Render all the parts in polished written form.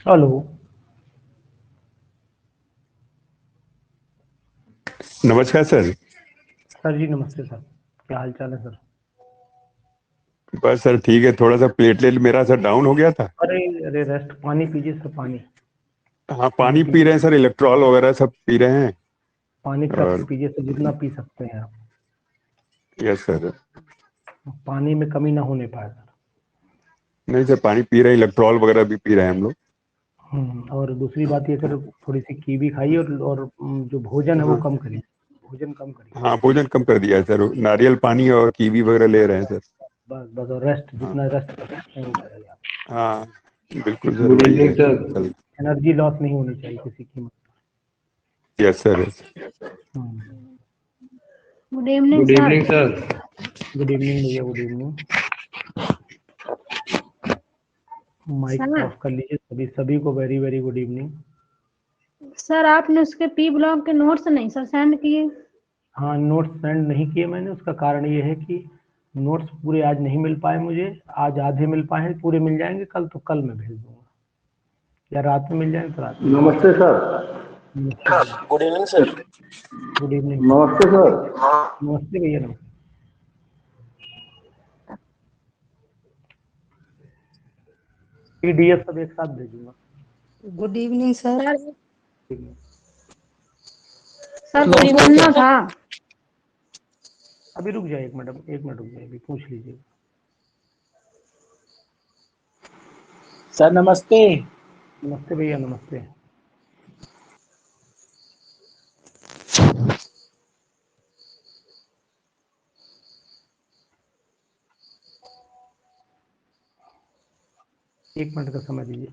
Hello. नमस्कार sir. Sir जी नमस्ते sir. क्या हाल चाल है सर? बस सर ठीक है, थोड़ा सा प्लेटलेट मेरा सर डाउन हो गया था। अरे अरे रेस्ट, पानी पीजिए सर, पानी। हाँ, पानी पानी पी पीजिए। रहे हैं सर, इलेक्ट्रॉल वगैरह सब पी रहे हैं। पानी कप से और पीजिए सर, जितना पी सकते हैं आप। Yes sir. पानी में कमी ना होने पाए सर। नहीं सर, पानी पी रहे हैं, इलेक्ट्रॉल वगैरह भी पी रहे हैं हम लोग। और दूसरी बात ये सर, थोड़ी सी कीवी खाइए और जो भोजन है वो हाँ कम करिए। भोजन कम करिए। हाँ, भोजन कम कर दिया है सर, नारियल पानी और कीवी वगैरह ले रहे हैं सर। बस बस, और रेस्ट, हाँ जितना रेस्ट कर सकते हैं वो करिए आप। हाँ, बिल्कुल सर, गुड वही इवनिंग है सर। चल। एनर्जी लॉस नहीं होनी चाहिए किसी कीमत यस सर, यस। पर। Good evening good sir. Evening sir. Good evening भैया, good evening. Mic sir off कर लीजिए, सभी सभी को very very good evening. Sir आपने उसके पी ब्लॉक के नोट्स नहीं सर सेंड किए। हाँ, नोट्स सेंड नहीं किए मैंने। उसका कारण ये है कि नोट्स पूरे आज नहीं मिल पाए मुझे। आज आधे मिल पाए हैं, पूरे मिल जाएंगे कल तो कल मैं भेज दूंगा, या रात में मिल जाएंगे तो रात में भेज नमस्ते सर। दूंगा। नमस्ते भैया। Good evening sir. Good evening sir. नमस्ते सर। नमस्ते भैया, नमस्ते। पीडीएफ सब एक साथ भेजूंगा। Good evening sir. सर ठीक है। सर कुछ बोलना था। अभी रुक जाइए, एक मिनट, एक मिनट रुक जाइए, अभी पूछ लीजिए। सर नमस्ते। नमस्ते भैया, नमस्ते। एक मिनट का समय दीजिए।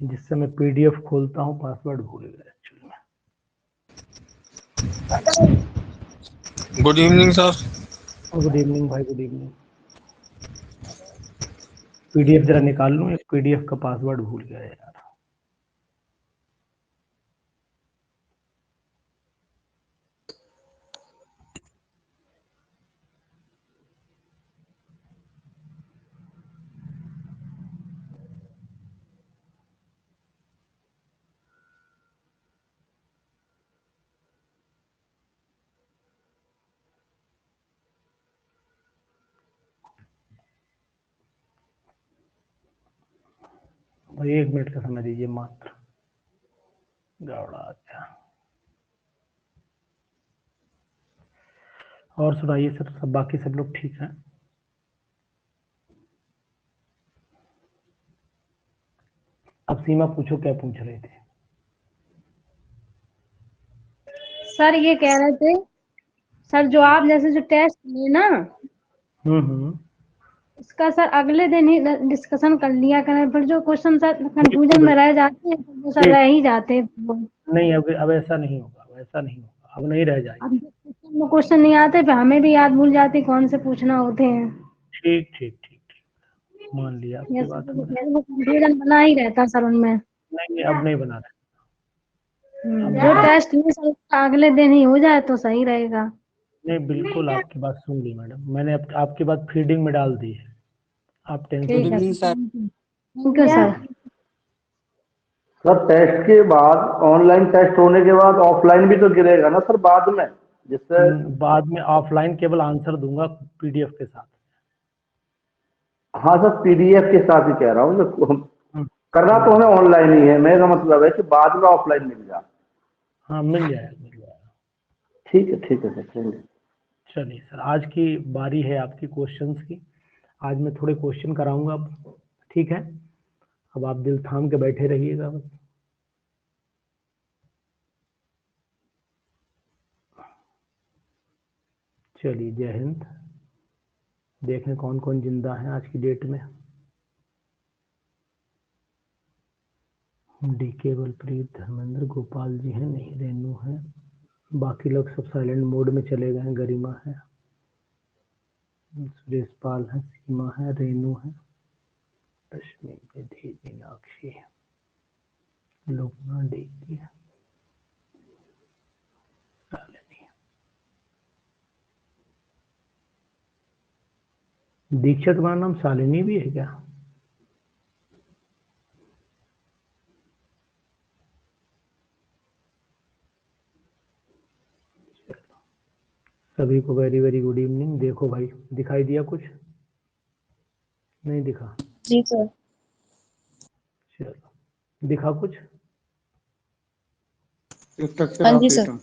जिससे मैं पीडीएफ खोलता हूँ पासवर्ड भूल गया एक्चुअली गुड इवनिंग सर। में। गुड इवनिंग भाई, गुड इवनिंग। पीडीएफ जरा निकाल लूँ, एक पीडीएफ का पासवर्ड भूल गया यार। भाई 1 मिनट का समय दीजिए मात्र। गौड़ा, अच्छा। और सुनाइए सर, सब बाकी सब लोग ठीक हैं? अब सीमा पूछो, क्या पूछ रहे थे? सर ये कह रहे थे, सर जो आप जैसे जो टेस्ट लिए ना, हम्म। इसका सर अगले दिन ही डिस्कशन कर लिया करें। फिर जो क्वेश्चन सर बिल्कुल कंफ्यूजन में बिल्कुल। रह जाते हैं तो वो सर ठीक। रह ही जाते हैं वो। नहीं, अब ऐसा नहीं होगा, अब ऐसा नहीं होगा, अब नहीं रह अब जाएंगे। जिस क्वेश्चन में क्वेश्चन नहीं आते फिर हमें भी याद भूल जाती कौन से पूछना होते हैं। ठीक ठीक ठीक ठीक, मान लिया आपकी बात हमने। जैसे वो कंफ्यूजन बना ही रहता सर उनमें। नहीं नहीं, अब नहीं बना रहे। अब जो नहीं। टेस्ट लिए सर उसका अगले दिन ही हो जाए तो सही रहेगा। नहीं, बिल्कुल आपकी बात सुन ली मैडम, मैंने आपकी बात फीडिंग में डाल दी है। आप टेंशन गुड ठीक है evening sir, sir. Thank you sir. Sir test के बाद ऑनलाइन टेस्ट होने के बाद ऑफलाइन भी तो गिरेगा ना सर बाद में, जिससे। बाद में ऑफलाइन केवल आंसर दूंगा पीडीएफ के साथ। हाँ सर, पीडीएफ के साथ ही कह रहा हूँ, जो हम्म, करना तो हमें ऑनलाइन ही है। मेरा मतलब है कि बाद में ऑफलाइन मिल जाए। हाँ, मिल जाएगा, मिल जाएगा। ठीक है सर, चलिए। चलिए सर, आज की बारी है आपकी क्वेश्चंस की। आज मैं थोड़े क्वेश्चन कराऊंगा अब, ठीक है? अब आप दिल थाम के बैठे रहिएगा बस। चलिए, जय हिंद। देखें कौन कौन जिंदा है आज की डेट में। डी के बलप्रीत, धर्मेंद्र, गोपाल जी हैं नहीं, रेनू है, बाकी लोग सब साइलेंट मोड में चले गए हैं। गरिमा है, सुरेश पाल है, सीमा है, रेनू है, रश्मि, विधि, मीनाक्षी, लोकना, डेकी है, शालिनी। दीक्षा तुम्हारा नाम शालिनी भी है क्या? सभी को वेरी वेरी गुड इवनिंग। देखो भाई, दिखाई दिया कुछ? नहीं दिखा? जी सर। चलो, दिखा कुछ? हाँ जी सर।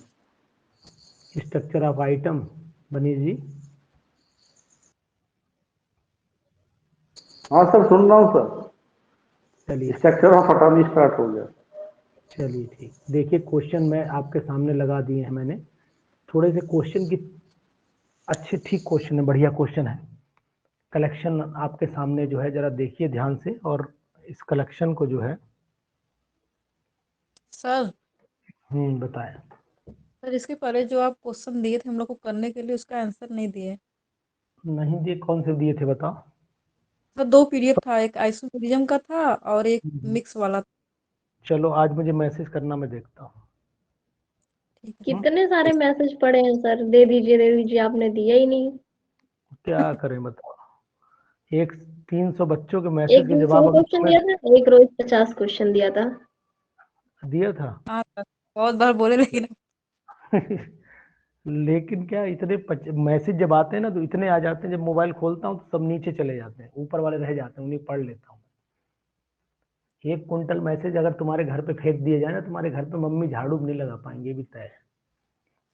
स्ट्रक्चर ऑफ आइटम बनी जी? हाँ सर, सुन रहा हूँ सर। चलिए स्ट्रक्चर ऑफ एटॉमी स्टार्ट हो गया। चलिए ठीक। देखिए क्वेश्चन मैं आपके सामने लगा दिए हैं मैंने। थोड़े से क्वेश्चन की अच्छे ठीक क्वेश्चन है, बढ़िया क्वेश्चन है। कलेक्शन आपके सामने जो है जरा देखिए ध्यान से, और इस कलेक्शन को जो है सर बताएं। सर इसके पहले जो आप क्वेश्चन दिए थे हम लोग को करने के लिए, उसका आंसर नहीं दिए। नहीं दिए? कौन से दिए थे बताओ? सर 2 पीडीएफ था, एक आइसोमेरिज्म का था और एक मिक्स वाला था। चलो आज मुझे मैसेज करना, मैं देखता हूँ। ठीक है। कितने सारे मैसेज पड़े हैं सर, दे दीजिए, आपने दिया ही नहीं। क्या करें बताओ, एक 300 बच्चों के एक मैसेज के दिन 100 जवाब अगर क्वेश्चन दिया था, एक रोज 50 क्वेश्चन दिया था। दिया था। हाँ सर, बहुत बार बोले लेकिन लेकिन क्या इतने मैसेज जब आते हैं ना तो इतने आ जाते हैं, जब मोबाइल खोलता हूँ तो सब नीचे चले जाते हैं, ऊपर वाले रह जाते हैं, उन्हें पढ़ लेता हूँ। 1 क्विंटल मैसेज अगर तुम्हारे घर पे फेंक दिए जाए ना, तुम्हारे घर पे मम्मी झाड़ू भी नहीं लगा पाएंगे, ये भी तय है।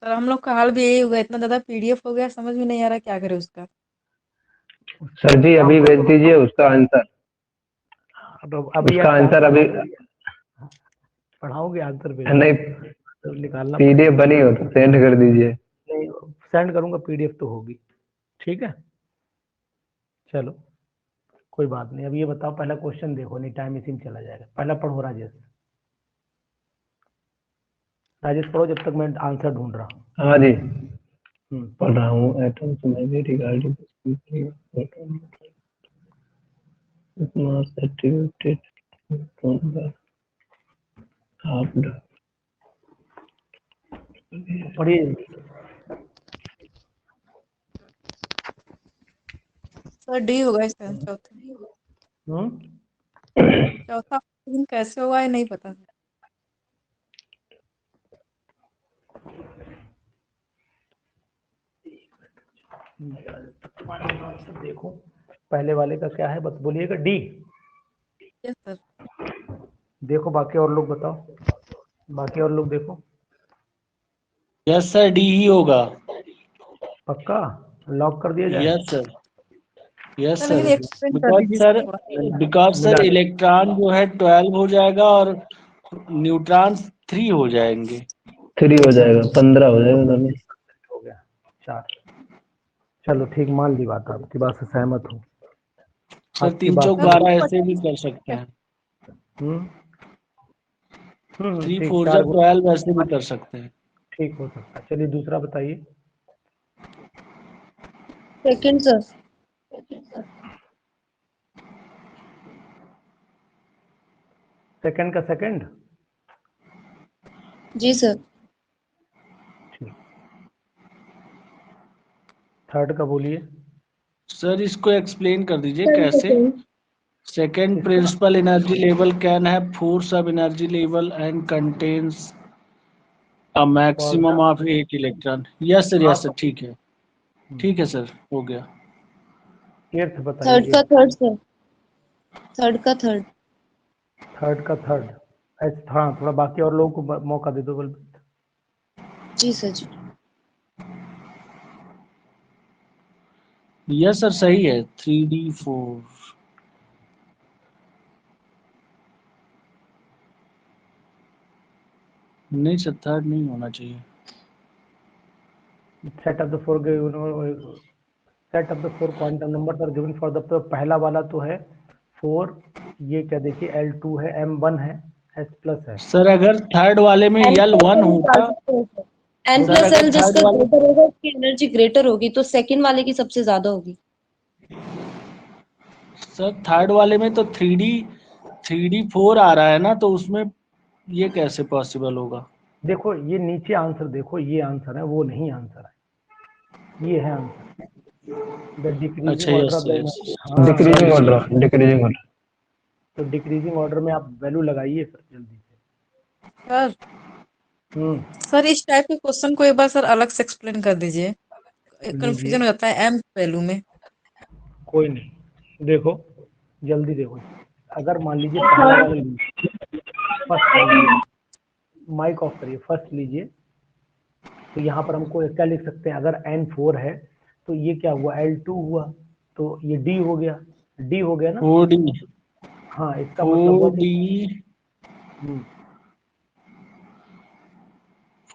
सर हम लोग का हाल भी यही हुआ, इतना ज्यादा पीडीएफ हो गया, समझ में नहीं आ रहा क्या करे उसका। सर जी अभी भेज दीजिए उसका आंसर। अभी उसका आंसर अभी पढ़ाओगे आंसर पे? नहीं, तो निकालना पीडीएफ बनी हो तो सेंड कर दीजिए। नहीं, सेंड करूंगा, पीडीएफ तो होगी। ठीक है चलो कोई बात नहीं। अब ये बताओ, पहला क्वेश्चन देखो, नहीं टाइम इसी में चला जाएगा। पहला पढ़ो राजेश। राजेश पढ़ो जब तक मैं आंसर ढूंढ रहा हूँ। हाँ जी पढ़ो। पढ़ रहा हूँ। एटम्स में भी रिगार्डिंग मास एट्रीब्यूटेड पढ़िए। सर डी होगा इसका आंसर, चौथा लेकिन कैसे होगा ये नहीं पता। देखो पहले वाले का क्या है, बस बोलिएगा। डी। Yes sir. देखो बाकी और लोग बताओ, बाकी और लोग देखो। यस सर, डी ही होगा। पक्का लॉक कर दिया जाए? Yes sir, yes sir sir. लेकिन एक्सप्लेन कर बिकॉज दीजिए सर, थोड़ा। बिकॉज सर मिला दो। इलेक्ट्रॉन जो है 12 हो जाएगा और न्यूट्रॉन 3 हो जाएंगे। 3 हो जाएगा, 15 हो जाएगा दोनों। हो गया 4। चलो ठीक, मान ली बात, आपकी बात से सहमत हूँ। सर आपकी 3 बात चौक से 12 ऐसे भी कर सकते हैं। 3 ठीक, 4 4 12 ऐसे भी कर सकते हैं। ठीक हो सकता है। चलिए दूसरा बताइए। Second sir. सेकंड का सेकंड। जी सर। ठीक। थर्ड का बोलिए। सर इसको एक्सप्लेन कर दीजिए थर्ड कैसे। Second. Second principal energy level can have 4 sub energy level and contains a maximum of 8 electron. Yes sir, ठीक है, ठीक है सर, हो गया। एर्थ बताइए। थर्ड का थर्ड सर। थर्ड का थर्ड। थर्ड का थर्ड। हाँ थोड़ा बाकी और लोगों को मौका दे दो बलबीत। जी सर जी। यस सर, सही है। 3D4। नहीं सर, थर्ड नहीं होना चाहिए। Set of the four set of the 4 quantum number are given for the पहला वाला तो है 4। ये क्या देखिए, L2 है, M1 है, S+ है। सर अगर थर्ड वाले में L1 होता, N सर प्लस अगर एल थर्ड जिसका वाले, ग्रेटर होगा उसकी एनर्जी ग्रेटर होगी, तो सेकंड वाले की सबसे ज्यादा होगी। सर थर्ड वाले में तो 3D 4 आ रहा है ना, तो उसमें ये कैसे पॉसिबल होगा? देखो ये नीचे आंसर देखो, ये आंसर है, वो नहीं आंसर है, ये है आंसर। द डिक्रीजिंग अच्छा, order yes of the yes. Energy. हाँ डिक्रीजिंग ऑर्डर, डिक्रीजिंग ऑर्डर। तो डिक्रीजिंग ऑर्डर में आप वैल्यू लगाइए फिर जल्दी से। सर हम्म, सर इस टाइप के क्वेश्चन को एक बार सर अलग से एक्सप्लेन कर दीजिए, लीजिए, कंफ्यूजन हो जाता है एम वैल्यू में। कोई नहीं, देखो जल्दी देखो। अगर मान लीजिए पहला वाला लीजिए, फर्स्ट लीजिए आप, माइक ऑफ करिए, फर्स्ट लीजिए। तो यहाँ पर हमको क्या लिख सकते हैं, अगर N4 है तो ये क्या हुआ, L2 हुआ, तो ये D हो गया, D हो गया ना। 4D हाँ इसका मतलब हुआ 4D कि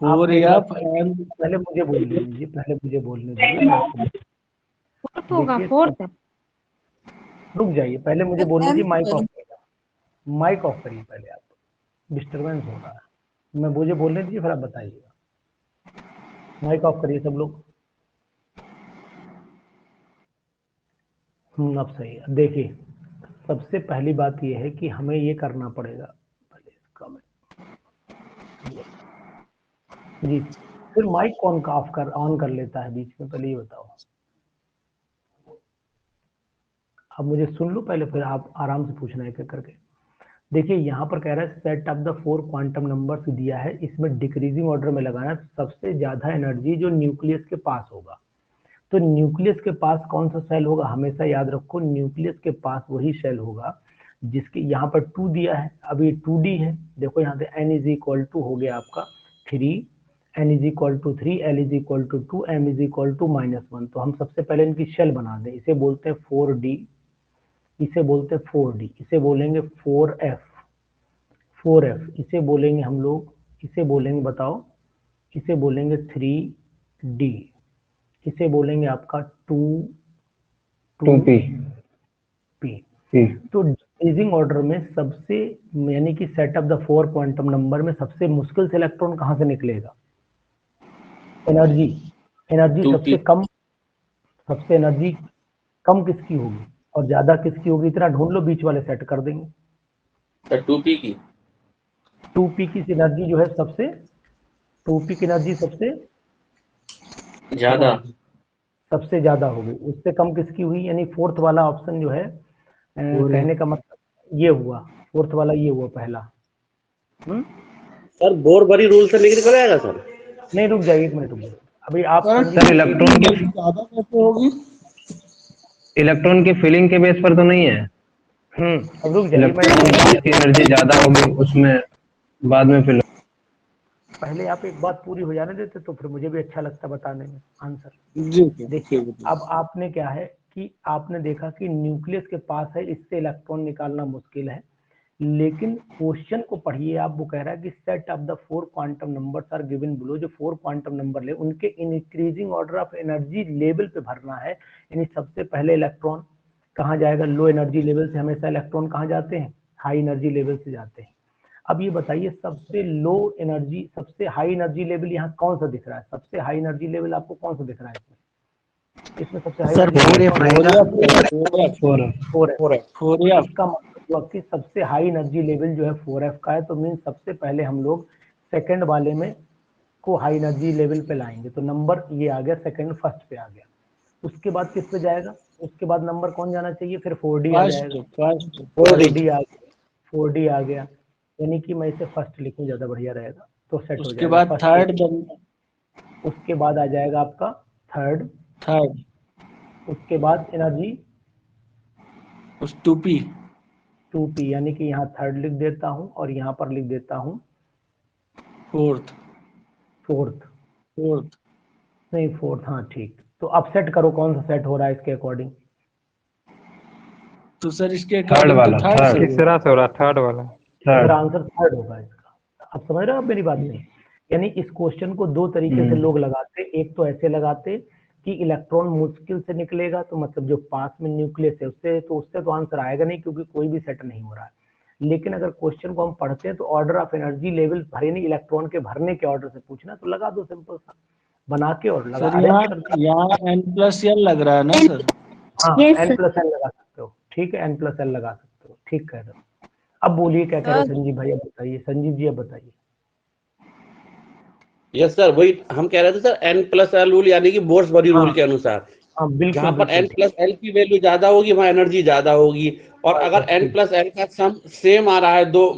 आप 4 मेरी या बात पहले मुझे बोलने दीजिए, पहले मुझे बोलने दीजिए, मैं आपको फोर्थ होगा, देखिए, फोर्थ। रुक जाइए, पहले मुझे बोलने एम दीजिए, माइक ऑफ करिए, माइक ऑफ करिए पहले आप, डिस्टरबेंस हो रहा है। मैं मुझे बोलने दीजिए फिर आप बताइएगा। माइक ऑफ करिए सब लोग। अब सही है। देखिए सबसे पहली बात ये है कि हमें ये करना पड़ेगा, पहले इसका मैं जी, फिर माइक कौन का ऑन कर लेता है बीच में, पहले ये बताओ। अब मुझे सुन लो पहले, फिर आप आराम से पूछना है एक करके। देखिए यहाँ पर कह रहा है set of the 4 quantum numbers दिया है, इसमें डिक्रीजिंग ऑर्डर में लगाना है। सबसे ज्यादा एनर्जी जो न्यूक्लियस के पास होगा, तो न्यूक्लियस के पास कौन सा सेल होगा, हमेशा याद रखो न्यूक्लियस के पास वही सेल होगा जिसके, यहाँ पर 2 दिया है, अब ये 2D है। देखो यहाँ से n इज इक्वल टू हो गया आपका 3, n is equal to 3, l is equal to 2, m is equal to -1। तो हम सबसे पहले इनकी शेल बना दें, इसे बोलते हैं 4D, इसे बोलते हैं 4D, इसे बोलेंगे 4F, इसे बोलेंगे हम लोग, इसे बोलेंगे बताओ, इसे बोलेंगे 3D, इसे बोलेंगे आपका 2p। तो डिक्रीजिंग ऑर्डर में सबसे, यानी कि set of the 4 quantum number में सबसे मुश्किल से इलेक्ट्रॉन कहां से निकलेगा, एनर्जी सबसे कम, सबसे एनर्जी कम किसकी होगी और ज्यादा किसकी होगी, इतना ढूंढ लो, बीच वाले सेट कर देंगे। सर 2p की 2p की एनर्जी जो है सबसे, 2p की एनर्जी सबसे ज्यादा, सबसे ज्यादा होगी, उससे कम किसकी हुई, यानी फोर्थ वाला ऑप्शन जो है, कहने का मतलब ये हुआ, फोर्थ वाला ये हुआ पहला। सर बोरबरी रूल से निकल आएगा सर? नहीं रुक जाइए, एक मिनट रुक जाइए, अभी आप सर इलेक्ट्रॉन की, ज्यादा कैसे होगी? इलेक्ट्रॉन की फिलिंग के बेस पर तो नहीं है। अब रुक जाइए, इलेक्ट्रॉन की एनर्जी ज्यादा होगी उसमें, बाद में फिल। पहले आप एक बात पूरी हो जाने देते तो फिर मुझे भी अच्छा लगता बताने में आंसर। जी देखिए अब आपने क्या है कि आपने देखा कि न्यूक्लियस के पास है, इससे इलेक्ट्रॉन निकालना मुश्किल है, लेकिन क्वेश्चन को पढ़िए आप, वो कह रहा है कि set of the 4 quantum numbers are given below, जो 4 क्वांटम नंबर ले उनके increasing order of energy level पे भरना है। यानी सबसे पहले इलेक्ट्रॉन कहाँ जाएगा, लो एनर्जी लेवल से हमेशा इलेक्ट्रॉन कहाँ जाते हैं, हाई एनर्जी लेवल से जाते हैं। अब ये बताइए सबसे लो एनर्जी, सबसे हाई एनर्जी लेवल यहाँ कौन सा दिख रहा है, सबसे हाई एनर्जी लेवल आपको कौन सा दिख रहा है इसमें सबसे हाई सर 4F इसका मतलब हुआ कि सबसे हाई एनर्जी लेवल जो है 4F का है, तो मीन सबसे पहले हम लोग सेकंड वाले में को हाई एनर्जी लेवल पे लाएंगे, तो नंबर ये आ गया, सेकंड फर्स्ट पे आ गया। उसके बाद किस पे जाएगा, उसके बाद नंबर कौन जाना चाहिए, फिर 4D आ जाएगा, 4D आ गया, 4D आ गया, यानी कि मैं इसे फर्स्ट लिखूं ज्यादा बढ़िया रहेगा, तो सेट हो उसके जाएगा बाद फर्स्ट। थर्ड, उसके बाद आ जाएगा आपका थर्ड, उसके बाद एनर्जी उस 2p 2p, यानी कि यहाँ थर्ड लिख देता हूँ और यहाँ पर लिख देता हूँ फोर्थ नहीं फोर्थ, हाँ ठीक। तो अब सेट करो कौन सा सेट हो रहा है इसके अकॉर्डिंग। तो सर इसके थर्ड वाला, तीसरा से हो रहा, थर्ड वाला, फिर आंसर थर्ड होगा इसका। अब समझ रहे हो आप मेरी बात नहीं, यानी इस क्वेश्चन को दो तरीके से लोग लगाते, एक तो ऐसे लगाते कि इलेक्ट्रॉन मुश्किल से निकलेगा, तो मतलब जो पास में न्यूक्लियस है उससे तो आंसर आएगा नहीं, क्योंकि कोई भी सेट नहीं हो रहा है। लेकिन अगर क्वेश्चन को हम पढ़ते हैं तो ऑर्डर ऑफ एनर्जी लेवल भरे नहीं, इलेक्ट्रॉन के भरने के ऑर्डर से पूछना, तो लगा दो सिंपल सा बना के और लगा। सर यहाँ n+l लग रहा है ना सर? हाँ n+n लगा सकते हो, ठीक है, n+l लगा सकते हो, ठीक कह रहे हो। अब बोलिए क्या कह रहे हो संजीव भाई, अब बताइए संजीव जी, अब बताइए। यस सर, वही हम कह रहे थे सर, n+l रूल यानी कि बोर्स-बरी रूल के अनुसार हाँ बिल्कुल जहां पर बिल्कुल, n+l की वैल्यू ज्यादा होगी वहां एनर्जी ज्यादा होगी, और अगर n+l का सम सेम आ रहा है दो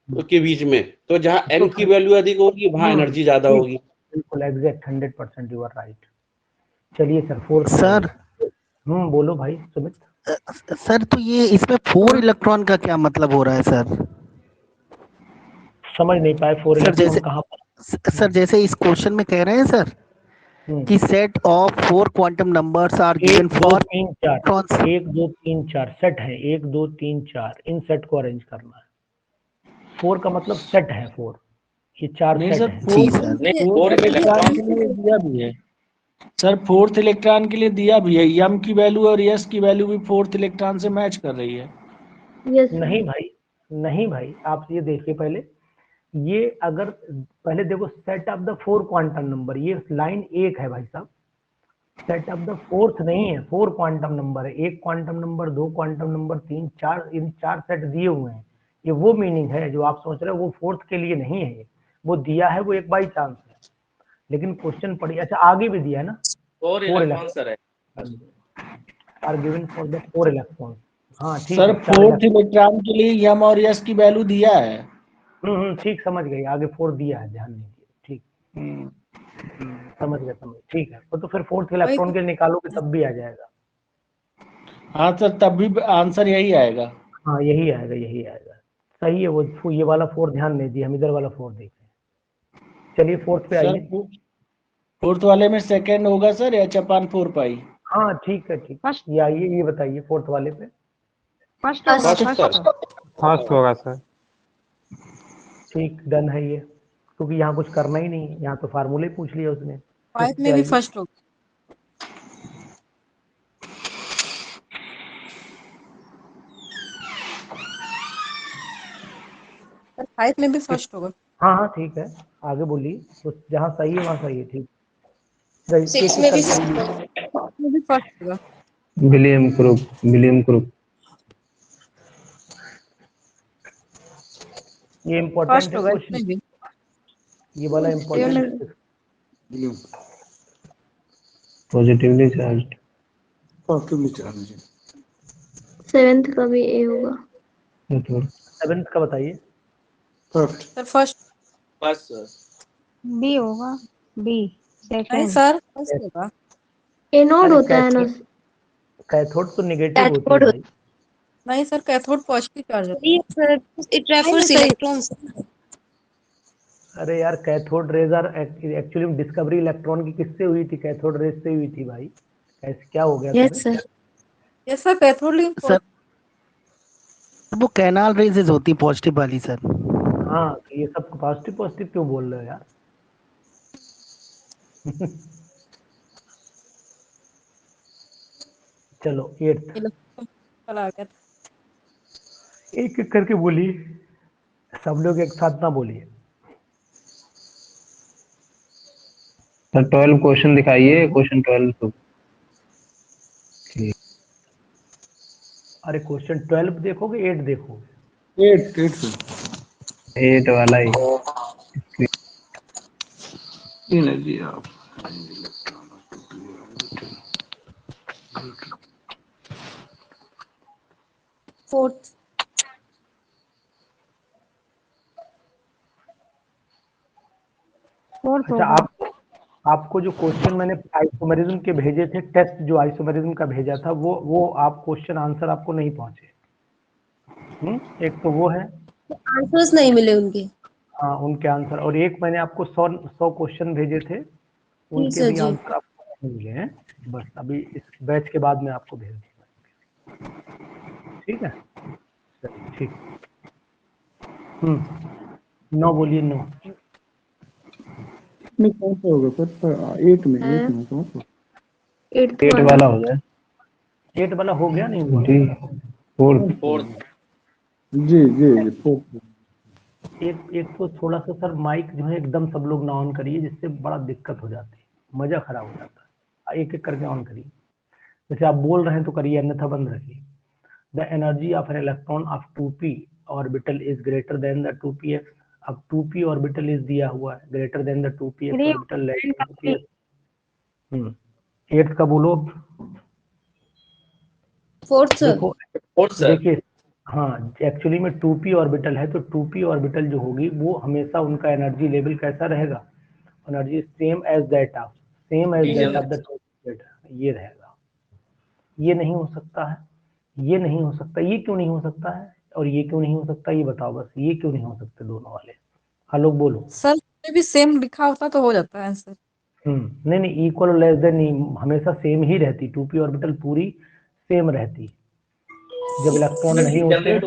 के बीच में, तो जहां n की वैल्यू अधिक होगी वहां एनर्जी ज्यादा होगी। बिल्कुल एग्जैक्ट 100% यू आर राइट। चलिए सर, फोर्थ सर बोलो भाई सुमित। सर तो ये इसमें 4 इलेक्ट्रॉन का क्या मतलब हो रहा है सर? समझ नहीं पाए, 4 सर इलेक्ट्रॉन जैसे कहाँ पर? सर जैसे इस क्वेश्चन में कह रहे हैं सर कि set of 4 quantum numbers are given 1 2 for 3 4, 1 2 3 4 set है, 1 2 3 4, इन सेट को अरेंज करना है। 4 का मतलब सेट है, 4 ये 4 नहीं सेट सर, है। जी सर। फोर्थ इलेक्ट्रॉन के लिए दिया भी है सर, फोर्थ इलेक्ट्रॉन के लिए दिया भी है, यम की वैल्यू और यस की वैल्यू भी फोर्थ इलेक्ट्रॉन से मैच कर रही है। यस नहीं भाई, नहीं भाई, आप ये देखिए पहले, ये अगर पहले देखो set of the 4 quantum number, ये लाइन 1 है भाई साहब, सेट ऑफ द फोर्थ नहीं है, 4 क्वांटम नंबर है, 1 क्वांटम नंबर, 2 क्वांटम नंबर, 3 4, इन 4 सेट दिए हुए हैं। ये वो मीनिंग है जो आप सोच रहे हो, वो फोर्थ के लिए नहीं है, ये वो दिया है, वो एक बाई चांस है। लेकिन क्वेश्चन पढ़िए, अच्छा आगे भी दिया है ना, 4 इलेक्ट्रॉन सर है are given for the 4 electron. हाँ ठीक सर है, 4 फोर्थ इलेक्ट्रॉन के लिए यम और यस की वैल्यू दिया है। ठीक समझ गई, आगे 4 दिया है, ध्यान दीजिए, ठीक समझ गया, ठीक है, वो तो फिर फोर्थ इलेक्ट्रॉन के निकालोगे तब भी आ जाएगा। हाँ सर, तब भी आंसर यही आएगा। हाँ यही आएगा, यही आएगा, सही है। वो ये वाला 4 ध्यान नहीं दिया, हम इधर वाला 4 देख रहे हैं। चलिए फोर्थ पे सर आइए। फोर्थ वाले में सेकंड होगा सर, h/4 पाई। हाँ ठीक है, ठीक, ये आइए, ये बताइए फोर्थ वाले पे। फर्स्ट होगा, फर्स्ट सर। फर्स्ट होगा सर। ठीक, डन है ये, क्योंकि यहाँ कुछ करना ही नहीं है, यहाँ तो फार्मूले पूछ लिया उसने। 5 में भी फर्स्ट होगा सर, 5 में भी फर्स्ट होगा। हाँ हाँ ठीक है, आगे बोलिए, तो जहाँ सही है वहाँ सही है, ठीक। 6 में भी में भी फर्स्ट होगा। विलियम क्रुप। ये इम्पोर्टेंट फर्स्ट है होगा क्वेश्चन, इसमें भी। ये वाला इम्पोर्टेंट है। Positively charged. 7th का भी ए होगा। 7th का बताइए। Sir first sir. बी होगा, बी नहीं सेकंड। सर, फर्स्ट होगा। एनोड होता है ना। कैथोड तो नेगेटिव होती है कैथोड भाई। नहीं सर, कैथोड पॉजिटिव चार्ज होता होती है सर, इट रेफर्स नहीं, इलेक्ट्रॉन्स। अरे यार, cathode rays are actually discovery electron की किससे हुई थी? कैथोड रेज से हुई थी भाई। कैसे क्या हो गया तुम्हें? Yes sir. Yes sir, cathode link sir वो कैनाल रेजेस होती पॉजिटिव वाली सर। हाँ, तो ये सब पॉजिटिव पॉजिटिव क्यों बोल रहे हो यार? चलो 8th, इलेक्ट्रॉन आ गया था। एक एक करके बोलिए, सब लोग एक साथ ना बोलिए। सर 12 क्वेश्चन दिखाइए, क्वेश्चन 12 तो। अरे क्वेश्चन 12 देखोगे 8 देखोगे? 8 वाला ही। फोर्थ फोर्थ अच्छा, होगा। आपको जो क्वेश्चन मैंने आइसोमेरिज्म के भेजे थे, टेस्ट जो आइसोमेरिज्म का भेजा था, वो आप क्वेश्चन आंसर आपको नहीं पहुंचे। एक तो वो है, आंसर्स नहीं मिले उनके। हाँ उनके आंसर, और एक मैंने आपको 100 क्वेश्चन भेजे थे, जी उनके सर भी जी। आंसर आपको नहीं मिले हैं। बस अभी इस बैच के बाद में आपको भेज दूंगा, ठीक है? चलिए ठीक। 9 बोलिए, 9। में कौन सा होगा सर? 8 में कौन सा? 8 वाला हो जाए। 8 वाला हो गया, नहीं हुआ? जी, फोर्थ। जी फोर्थ। एक तो थोड़ा सा सर माइक जो है एकदम सब लोग ना ऑन करिए, जिससे बड़ा दिक्कत हो जाती है, मजा खराब हो जाता है। एक एक करके ऑन करिए, जैसे आप बोल रहे हैं तो करिए, अन्यथा बंद रखिए। The energy of an electron of 2p orbital is greater than the 2px। अब 2p ऑर्बिटल इज दिया हुआ है, greater than the 2px orbital, less than 2px। 8th का बोलो। 4th sir. देखो देखिए, हाँ एक्चुअली में 2p ऑर्बिटल है, तो 2p ऑर्बिटल जो होगी वो हमेशा उनका एनर्जी लेवल कैसा रहेगा, energy same as that of the ये रहेगा। ये नहीं हो सकता है, ये नहीं हो सकता, ये क्यों नहीं हो सकता है, और ये क्यों नहीं हो सकता, ये बताओ बस, ये क्यों नहीं हो सकते दोनों वाले। आलोक बोलो। सर कोई भी सेम लिखा होता तो हो जाता है आंसर। नहीं नहीं, इक्वल और लेस देन हमेशा सेम ही रहती, 2p ऑर्बिटल पूरी सेम रहती। जब इलेक्ट्रॉन नहीं होते हैं,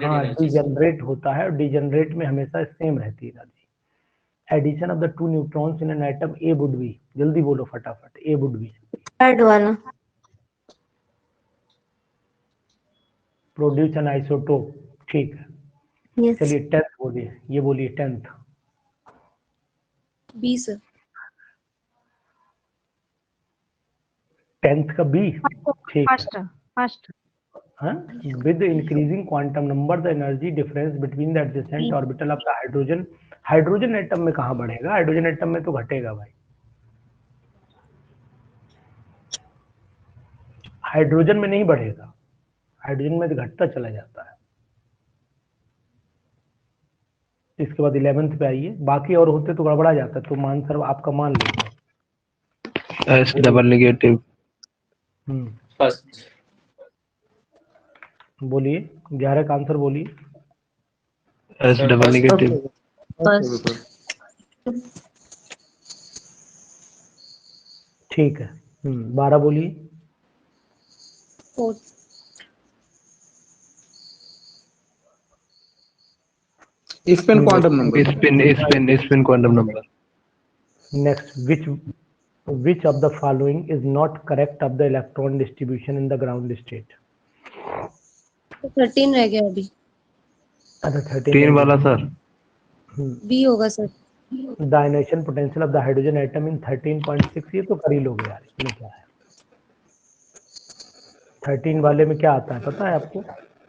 हाँ डीजनरेट होता है, और डीजनरेट में हमेशा सेम रहती है energy. Addition of the 2 neutrons in an atom a would be, जल्दी बोलो फटाफट, ए वुड बी थर्ड वाला। प्रोड्यूस एन आइसोटोप, ठीक है। यस। चलिए 10th बोलिए, ये बोलिए 10th। B sir. 10th का बी, ठीक है। First. With increasing quantum number, the energy difference between the adjacent orbital of the hydrogen, hydrogen atom में कहाँ बढ़ेगा, हाइड्रोजन एटम में तो घटेगा भाई, हाइड्रोजन में नहीं बढ़ेगा, हाइड्रोजन में तो घटता चला जाता है। इसके बाद 11th पे आइए, बाकी और होते तो गड़बड़ा जाता, तो आंसर आपका मान लेते एस डबल नेगेटिव। फर्स्ट। बोलिए 11 का आंसर बोलिए। S double negative. ठीक है। 12 बोलिए। 4th। Spin quantum number. Spin quantum number. Next, which of the following is not correct of the electron distribution in the ground state? 13 रह गया अभी। अच्छा 13 3 वाला सर। बी होगा sir. The ionisation potential of the hydrogen atom in 13.6, ये तो कर ही लोगे यार, इसमें क्या है। 13 वाले में क्या आता है पता है आपको,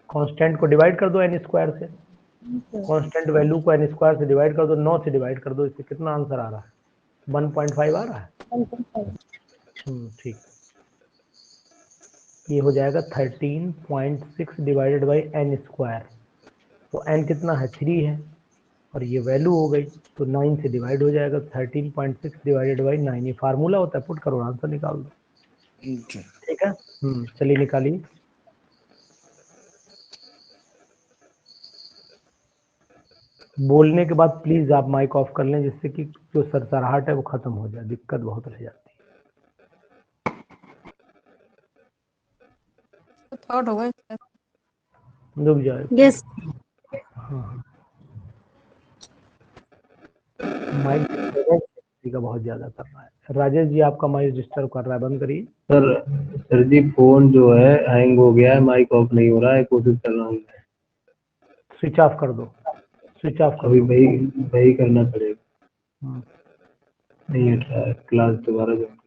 कांस्टेंट को डिवाइड कर दो n स्क्वायर से, कांस्टेंट वैल्यू को n स्क्वायर से डिवाइड कर दो, 9 से डिवाइड कर दो, इससे कितना आंसर आ रहा है, 1.5 आ रहा है। 1.5। ठीक, ये हो जाएगा 13.6 डिवाइडेड बाई n स्क्वायर, तो n कितना है 3 है, और ये वैल्यू हो गई तो 9 से डिवाइड हो जाएगा, 13.6 डिवाइडेड बाई 9, ये फार्मूला होता है, पुट करो आंसर निकाल दो। ठीक है, चलिए निकालिए। बोलने के बाद प्लीज आप माइक ऑफ कर लें, जिससे कि जो सरसराहट है वो खत्म हो जाए, दिक्कत बहुत रह जाती है। थर्ड होगा। रुक जाए। यस। हाँ माइक का बहुत ज्यादा कर रहा है। राजेश जी आपका माइक डिस्टर्ब कर रहा है, बंद करिए। सर जी फोन जो है हैंग हो गया है, माइक ऑफ नहीं हो रहा है, कोशिश कर रहा हूँ। स्विच ऑफ कर दो, स्विच ऑफ कर अभी दो। वही करना पड़ेगा। नहीं हट रहा है, क्लास दोबारा ज्वाइन।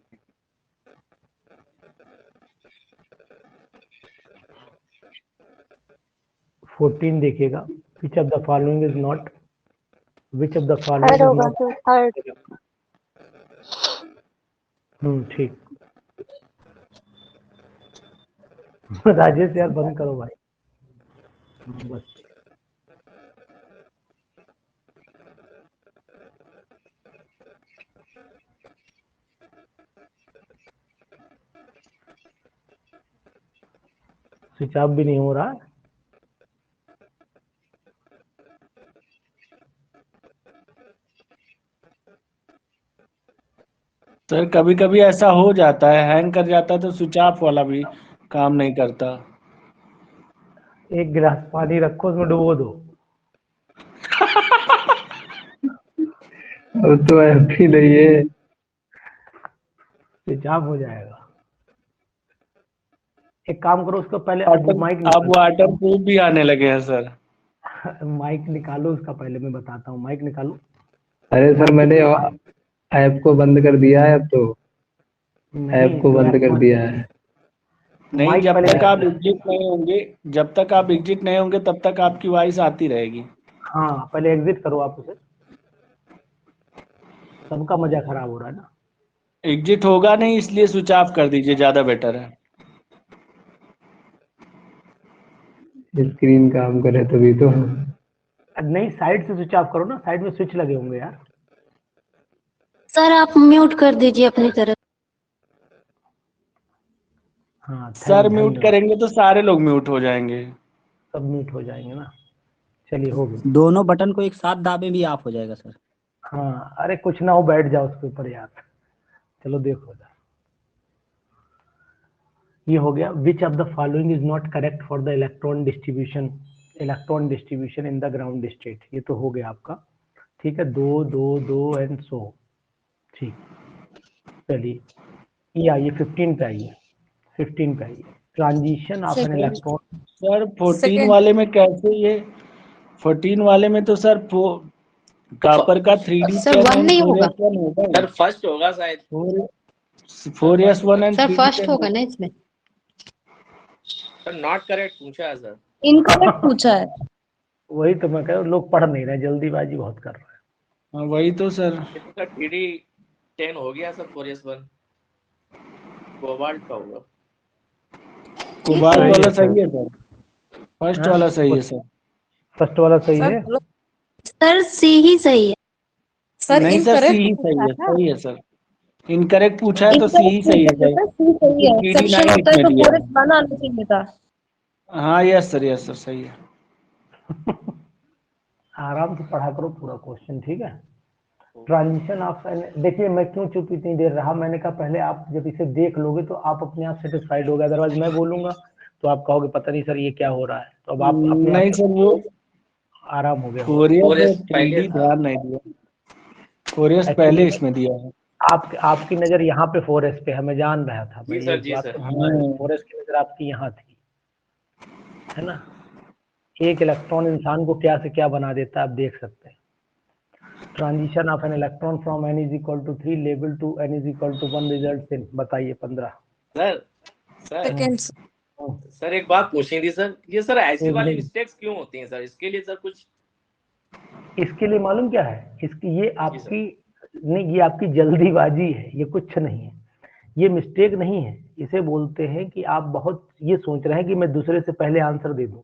14 देखिएगा, विच of the following is not, which of the following is not. ठीक। राजेश यार बंद करो भाई, बस। स्विच ऑफ भी नहीं हो रहा। सर कभी कभी ऐसा हो जाता है, हैंग कर जाता है, तो स्विच ऑफ वाला भी काम नहीं करता। एक गिलास पानी रखो, उसमें डुबो दो। अब तो ऐसी नहीं है, स्विच ऑफ हो जाएगा। एक काम करो, उसको पहले माइक अब वाटर प्रूफ भी आने लगे हैं सर। माइक निकालो उसका, पहले मैं बताता हूँ, माइक निकालो। अरे सर मैंने ऐप को बंद कर दिया है, अब तो ऐप को बंद कर दिया है। नहीं, जब पहले तक आप एग्जिट नहीं होंगे, जब तक आप एग्जिट नहीं होंगे तब तक आपकी वॉइस आती रहेगी। हाँ, पहले एग्जिट करो आप उसे। सबका मजा खराब हो रहा है ना। एग्जिट होगा नहीं, इसलिए स्विच ऑफ कर दीजिए, ज्यादा बेटर है। स्क्रीन काम करे तभी तो। नहीं, साइड से स्विच ऑफ करो ना, साइड में स्विच लगे होंगे यार। सर आप म्यूट कर दीजिए अपनी तरफ। हाँ, सर म्यूट धन्यवाद। करेंगे तो सारे लोग म्यूट हो जाएंगे। सब म्यूट हो जाएंगे ना। चलिए, हो गया। दोनों बटन को एक साथ दाबे भी ऑफ हो जाएगा सर। हाँ, अरे कुछ ना हो, बैठ जाओ उसके ऊपर यार। चलो देखो, ये हो गया। विच of the following is not correct for the electron distribution in the ground state. ये तो हो गया आपका, ठीक है। 2 2 2 एंड सो, ठीक। चलिए, ये आइए 15 पे आइए, 15 पे आइए। Transition of an electron. Sir 14 वाले में कैसे ये 14 वाले में तो सर कॉपर का 3D सर 1 नहीं होगा सर, फर्स्ट होगा शायद। 4s1 एंड सर, फर्स्ट होगा ना इसमें। सर नॉट करेक्ट पूछा है सर। इनकरेक्ट पूछा है। वही तो मैं कह रहा हूँ, लोग पढ़ नहीं रहे, जल्दीबाजी बहुत कर रहे हैं। हाँ, वही तो सर। 10 हो गया सर। 4s1 कोबाल्ट का होगा। कोबाल्ट वाला सही है सर। फर्स्ट वाला सही है सर। फर्स्ट वाला सही है सर, सी ही सही है। सर नहीं सर, सी ही सही है, सही है सर। इनकरेक्ट पूछा है तो सी ही सही है सर। सही है। एक्सेप्शन होता है तो 4s1 आना चाहिए था। हाँ, यस सर, सही है। आराम से पढ़ा करो पूरा क्वेश्चन, ठीक है। ट्रांजिशन ऑफ, देखिए मैं क्यों चुप इतनी देर रहा, मैंने कहा पहले आप जब इसे देख लोगे तो आप अपने आप सेटिस्फाइड हो गए, अदरवाइज मैं बोलूंगा तो आप कहोगे पता नहीं सर ये क्या हो रहा है। तो अब आप अपने नहीं सर, वो आराम हो गया। पहले ध्यान नहीं दिया। 4s पहले इसमें दिया है। आपकी नजर यहाँ पे 4s पे है, मैं जान रहा था। जी सर, जी सर। 4s की नजर आपकी यहाँ थी, है ना। एक इलेक्ट्रॉन इंसान को क्या से क्या बना देता है आप देख सकते हैं। Transition of an electron from n is equal to 3 level to n is equal to 1 result in, बताइए 15 सेकंड्स। सर एक बात पूछनी थी सर, ये सर ऐसी वाली मिस्टेक्स क्यों होती हैं सर? इसके लिए सर कुछ, इसके लिए मालूम क्या है, इसकी ये आपकी नहीं, ये आपकी जल्दीबाजी है, ये कुछ नहीं है, ये मिस्टेक नहीं है। इसे बोलते हैं कि आप बहुत ये सोच रहे हैं कि मैं दूसरे से पहले आंसर दे दूं।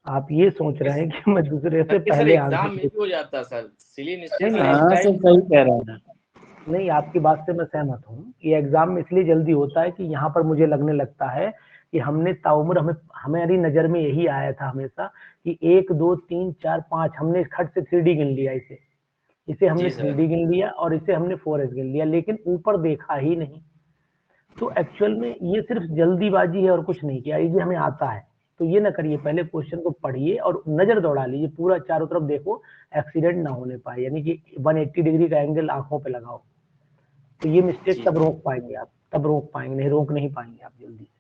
आप ये सोच रहे हैं कि मैं दूसरे से पहले एग्जाम में भी हो जाता सर, सिली मिस्टेक। हाँ सर, सही कह रहा है। नहीं, आपकी बात से मैं सहमत हूँ। ये एग्जाम में इसलिए जल्दी होता है कि यहाँ पर मुझे लगने लगता है कि हमने ताउम्र हमारी नजर में यही आया था हमेशा कि 1 2 3 4 5 हमने खट से 3D गिन लिया, इसे हमने 3D गिन लिया और इसे हमने 4s गिन लिया, लेकिन ऊपर देखा ही नहीं। तो एक्चुअल में ये सिर्फ जल्दीबाजी है और कुछ नहीं किया, ये हमें आता है। तो ये ना करिए, पहले क्वेश्चन को पढ़िए और नजर दौड़ा लीजिए, पूरा चारों तरफ देखो, एक्सीडेंट ना होने पाए, यानी कि 180 डिग्री का एंगल आंखों पे लगाओ। तो ये मिस्टेक तब रोक पाएंगे आप, तब रोक पाएंगे, नहीं रोक नहीं पाएंगे आप जल्दी से,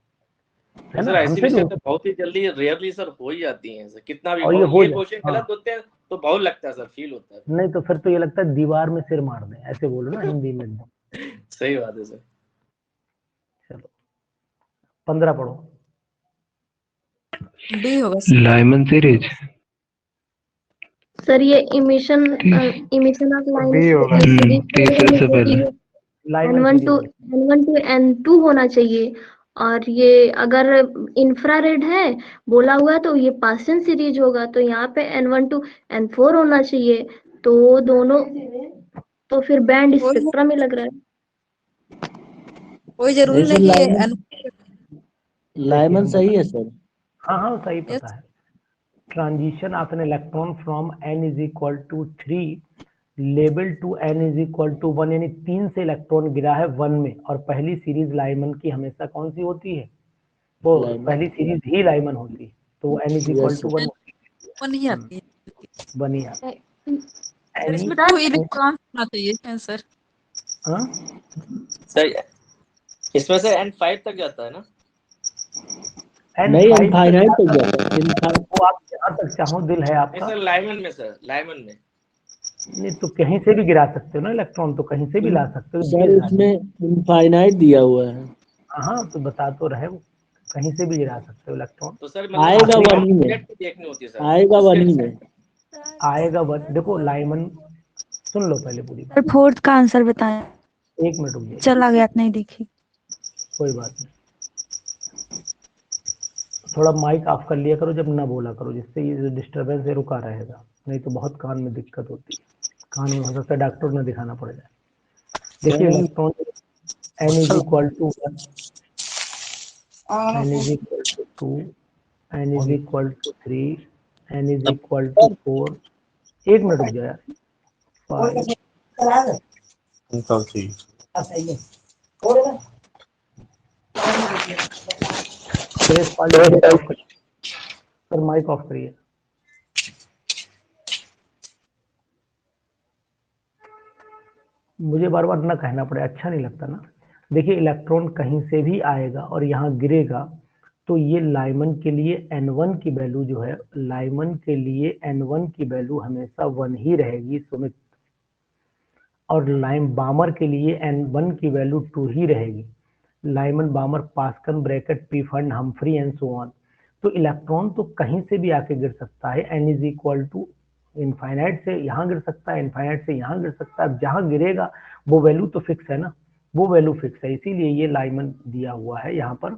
है ना। ऐसी मिस्टेक तो बहुत ही जल्दी रेयरली सर हो ही जाती हैं सर, कितना भी ये क्वेश्चन गलत होते हैं तो बहुत लगता है सर, फील होता है। नहीं तो फिर तो ये लगता है दीवार में सिर मार दें, ऐसे बोलो ना हिंदी में एकदम। सही बात है सर। चलो 15 पढ़ो। डी होगा लाइमन सीरीज। सर ये इमिशन ऑफ लाइन तीसरे से पहले N1 to N2 होना चाहिए। और ये अगर इंफ्रारेड है बोला हुआ है तो ये पासन सीरीज होगा, तो यहाँ पे N1 to N4 होना चाहिए। तो दोनों तो फिर बैंड स्पेक्ट्रम में लग रहा है। कोई जरूरी नहीं कि लाइमन सही है सर। हाँ सही पता है। Transition of an electron from n is equal to 3 level to n is equal to 1, यानी 3 से इलेक्ट्रॉन गिरा है 1 में, और पहली सीरीज लाइमन की हमेशा कौन सी होती है? वो पहली सीरीज ही लाइमन होती है, तो n इज इक्वल टू 1 नहीं आती है। बनी आता सर इसमें 2 इलेक्ट्रॉन होना चाहिए आंसर। हाँ सर इसमें से N5 तक जाता है ना? नहीं, इनफाइनाइट तक जाता है। वो आप जहाँ तक चाहो दिल है आपका। सर लाइमन में, सर लाइमन में नहीं तो कहीं से भी गिरा सकते हो ना इलेक्ट्रॉन, तो कहीं से भी ला सकते हो सर इसमें इनफाइनाइट दिया हुआ है। हाँ तो बता तो रहे वो, कहीं से भी गिरा सकते हो इलेक्ट्रॉन। तो सर आएगा मतलब वन ही में, देखनी होती है सर, आएगा वन ही में। आएगा वन, देखो लाइमन सुन लो पहले पूरी बात। सर फोर्थ का आंसर बताएं। 1 मिनट रुक जाइए, चला गया नहीं देखी। कोई बात नहीं। थोड़ा माइक ऑफ कर लिया करो जब ना बोला करो, जिससे ये जो डिस्टरबेंस है रुका रहेगा, नहीं तो बहुत कान में दिक्कत होती है, कान में हो सकता है डॉक्टर ने दिखाना पड़ जाए। देखिए electron n is equal to 1, n is equal to 2, n is equal to 3, n is equal to 4, 1 minute रुक जाओ यार, 5, सर माइक ऑफ करिए। मुझे बार बार ना कहना पड़े, अच्छा नहीं लगता ना। देखिए इलेक्ट्रॉन कहीं से भी आएगा और यहाँ गिरेगा, तो ये लाइमन के लिए n1 की वैल्यू जो है, लाइमन के लिए n1 की वैल्यू हमेशा 1 ही रहेगी सुमित, और लाइम बामर के लिए n1 की वैल्यू 2 ही रहेगी। Lyman, Balmer, Paschen, Brackett, Pfund, Humphrey and so on. तो इलेक्ट्रॉन तो कहीं से भी आके गिर सकता है, n is equal to infinite से यहाँ गिर सकता है, इनफाइनाइट से यहाँ गिर सकता है। अब जहाँ गिरेगा वो वैल्यू तो फिक्स है ना, वो वैल्यू फिक्स है, इसीलिए ये लाइमन दिया हुआ है यहाँ पर।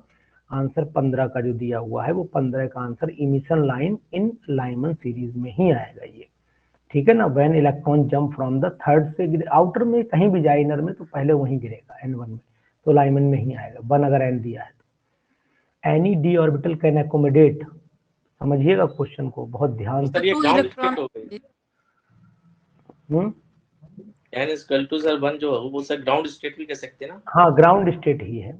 आंसर 15 का जो दिया हुआ है वो 15 का answer emission line in Lyman series में ही आएगा ये, ठीक है ना। When electron jump from the third से आउटर में कहीं भी जाए इनर में, तो पहले वहीं गिरेगा n1 में, तो लाइमन में ही आएगा 1 अगर n दिया है तो। Any D orbital can accommodate, समझिएगा क्वेश्चन को बहुत ध्यान से। सर ये ग्राउंड स्टेट हो गई। n इक्वल टू सर 1 जो है वो सर ग्राउंड स्टेट भी कह सकते हैं ना। हाँ ग्राउंड स्टेट ही है।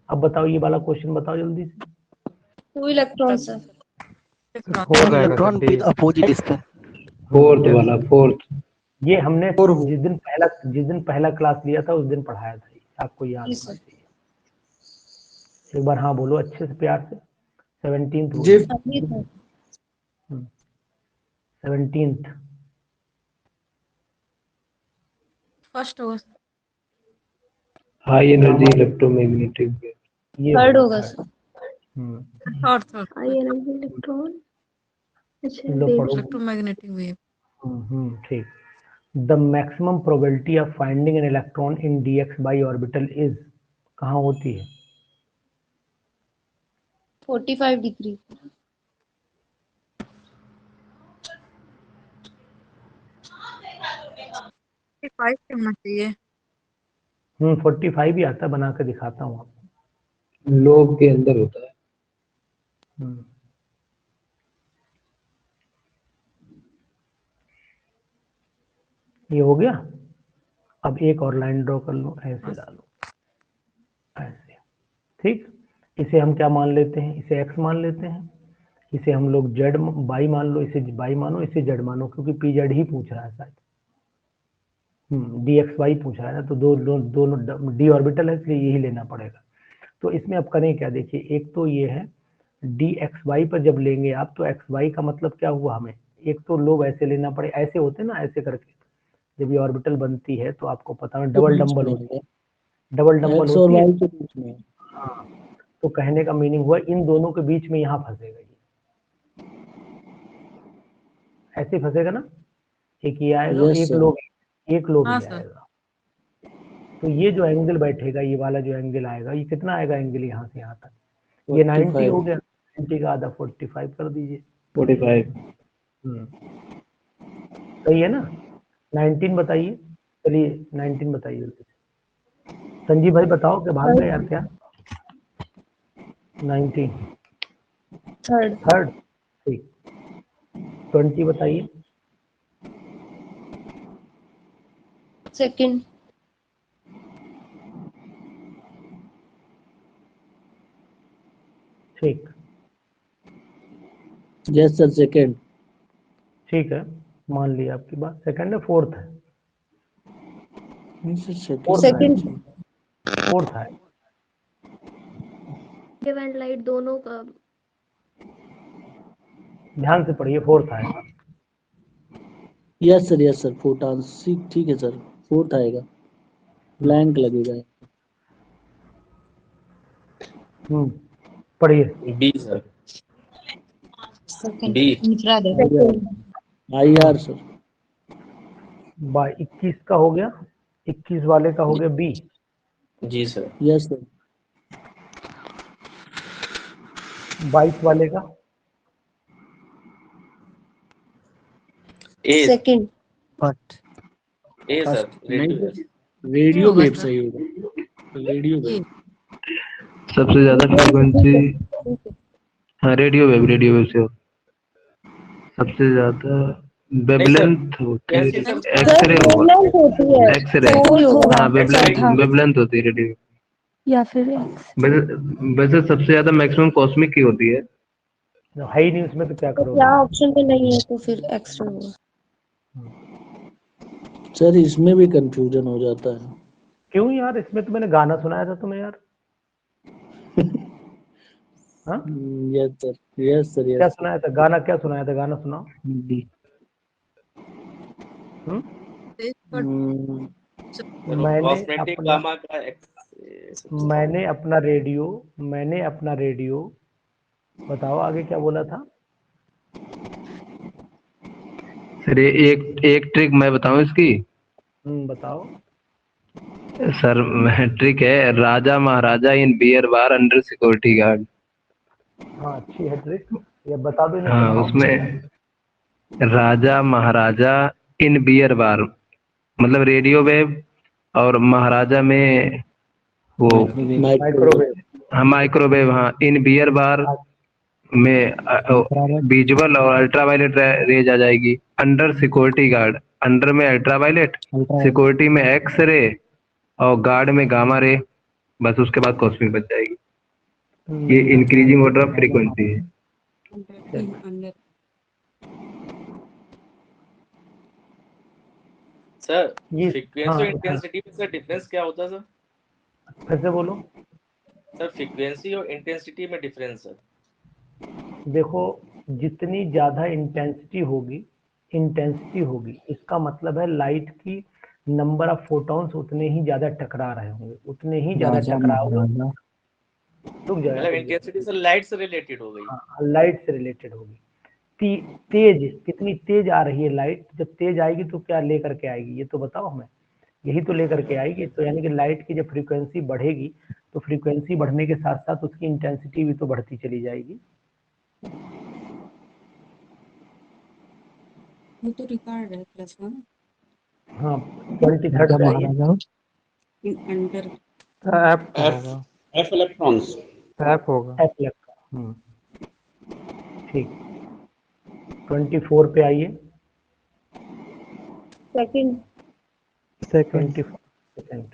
अब बताओ ये वाला क्वेश्चन बताओ जल्दी से। 2 electron sir. Electron with opposite spin. Fourth ये हमने जिस दिन पहला क्लास लिया था उस दिन पढ़ाया था, आपको याद होना चाहिए। एक बार हाँ बोलो अच्छे से प्यार से। 17th 17th फर्स्ट होगा। हाई एनर्जी इलेक्ट्रोमैग्नेटिक वेव, ये थर्ड होगा sir. Third high energy electron, अच्छा लो पढ़ो। Electromagnetic wave. ठीक। The maximum probability of finding an electron in dx by orbital is, कहाँ होती है? 45 डिग्री। 45 होना चाहिए। 45 ही आता है, बना के दिखाता हूँ आपको। लोब के अंदर होता है। ये हो गया। अब एक और लाइन ड्रॉ कर लो, ऐसे डालो, ऐसे, ठीक। इसे हम क्या मान लेते हैं? इसे x मान लेते हैं, इसे हम लोग z y मान लो, इसे y मानो, इसे z मानो, क्योंकि pz ही पूछ रहा है शायद। dxy पूछ रहा है ना, तो दोनों d ऑर्बिटल है इसलिए यही लेना पड़ेगा। तो इसमें अब करें क्या? देखिए एक तो ये है dxy पर जब लेंगे आप तो xy का मतलब क्या हुआ हमें, एक तो लोब ऐसे लेना पड़े, ऐसे होते ना, ऐसे करके जब ये ऑर्बिटल बनती है तो आपको पता है डबल डंबल होती है, डबल डंबल होती है। हाँ, तो कहने का मीनिंग हुआ इन दोनों के बीच में यहाँ फंसेगा, ये ऐसे फंसेगा ना, एक ये आएगा, एक लोग ही आएगा। तो ये जो एंगल बैठेगा, ये वाला जो एंगल आएगा, ये कितना आएगा एंगल यहाँ से यहाँ तक? ये 90 हो गया, 90 का आधा 45 कर दीजिए। 45 सही है ना। 19 बताइए, चलिए 19 बताइए। संजीव भाई बताओ, क्या भाग गए यार क्या? 19 थर्ड, ठीक। 20 बताइए। सेकंड। ठीक, यस सर सेकंड। ठीक है, मान लिया आपकी बात। सेकंड है, फोर्थ है? सेकंड। फोर्थ है। एंड लाइट दोनों का ध्यान से पढ़िए, फोर्थ आएगा। यस सर फोटॉन, ठीक है सर, फोर्थ आएगा, ब्लैंक लगेगा। पढ़िए। B sir, B IR sir. 21 का हो गया, 21 वाले का हो गया बी। जी सर। Yes sir. 22 वाले का ए, सेकंड ए सर, नहीं रेडियो। सर, रेडियो वेव सही होगा, रेडियो वेव। सबसे ज्यादा फ्रीक्वेंसी, हाँ रेडियो वेव से हो। सबसे ज्यादा वेवलेंथ होती है, कैसे सर? एक्सरे होगा, होती है एक्सरे, हाँ वेवलेंथ होती है रेडियो। या फिर वैसे सबसे ज्यादा मैक्सिमम कॉस्मिक की होती है। है ही नहीं उसमें तो क्या तो करोगे। क्या ऑप्शन में नहीं है तो फिर एक्स्ट्रा होगा। सर इसमें भी कंफ्यूजन हो जाता है। क्यों यार, इसमें तो मैंने गाना सुनाया था तुम्हें यार। हाँ यस सर, यस सर, क्या यस सुनाया था, गाना क्या सुनाया था, गाना सुनाओ। कॉस्मेटिक गामा का मैंने अपना रेडियो, बताओ आगे क्या बोला था। सर एक ट्रिक मैं बताऊं इसकी। बताओ। सर ट्रिक है, राजा महाराजा in beer bar under security guard. हाँ अच्छी है ट्रिक, ये बता दो, इन्हें हाँ सुनाओ। उसमें राजा महाराजा इन बियर बार, मतलब रेडियो वेव, और महाराजा में वो माइक्रोवेव। हाँ माइक्रोवेव, हाँ इन बियर बार में विजुअल और अल्ट्रावायलेट रेज आ जाएगी। अंडर सिक्योरिटी गार्ड, अंडर में अल्ट्रावायलेट, सिक्योरिटी में एक्स रे, और गार्ड में गामा रे, बस उसके बाद कॉस्मिक बच जाएगी। ये इंक्रीजिंग ऑर्डर ऑफ फ्रीक्वेंसी है। सर ये फ्रीक्वेंसी और इंटेंसिटी में सर डिफरेंस क्या होता है सर? फिर से बोलो। सर फ्रीक्वेंसी और इंटेंसिटी में डिफरेंस सर। देखो, जितनी ज्यादा इंटेंसिटी होगी, इसका मतलब है लाइट की नंबर ऑफ फोटॉन्स उतने ही ज्यादा टकरा रहे होंगे, उतने ही ज्यादा टकराओगे। रुक जाओ मतलब इंटेंसिटी सर लाइट से रिलेटेड हो गई। हाँ, लाइट से रिलेटेड होगी। तेज, कितनी तेज आ रही है लाइट, जब तेज आएगी तो क्या लेकर के आएगी, ये तो बताओ हमें। यही तो लेकर के आएगी। तो यानी कि लाइट की जब फ्रीक्वेंसी बढ़ेगी तो फ्रीक्वेंसी बढ़ने के साथ साथ उसकी इंटेंसिटी भी तो बढ़ती चली जाएगी। वो तो रिकॉर्ड है प्लस वन। हाँ 23rd पे आइए। अंडर एफ इलेक्ट्रॉन्स, एफ होगा। F electron. ठीक, 24 पे आइए। Second 24 second.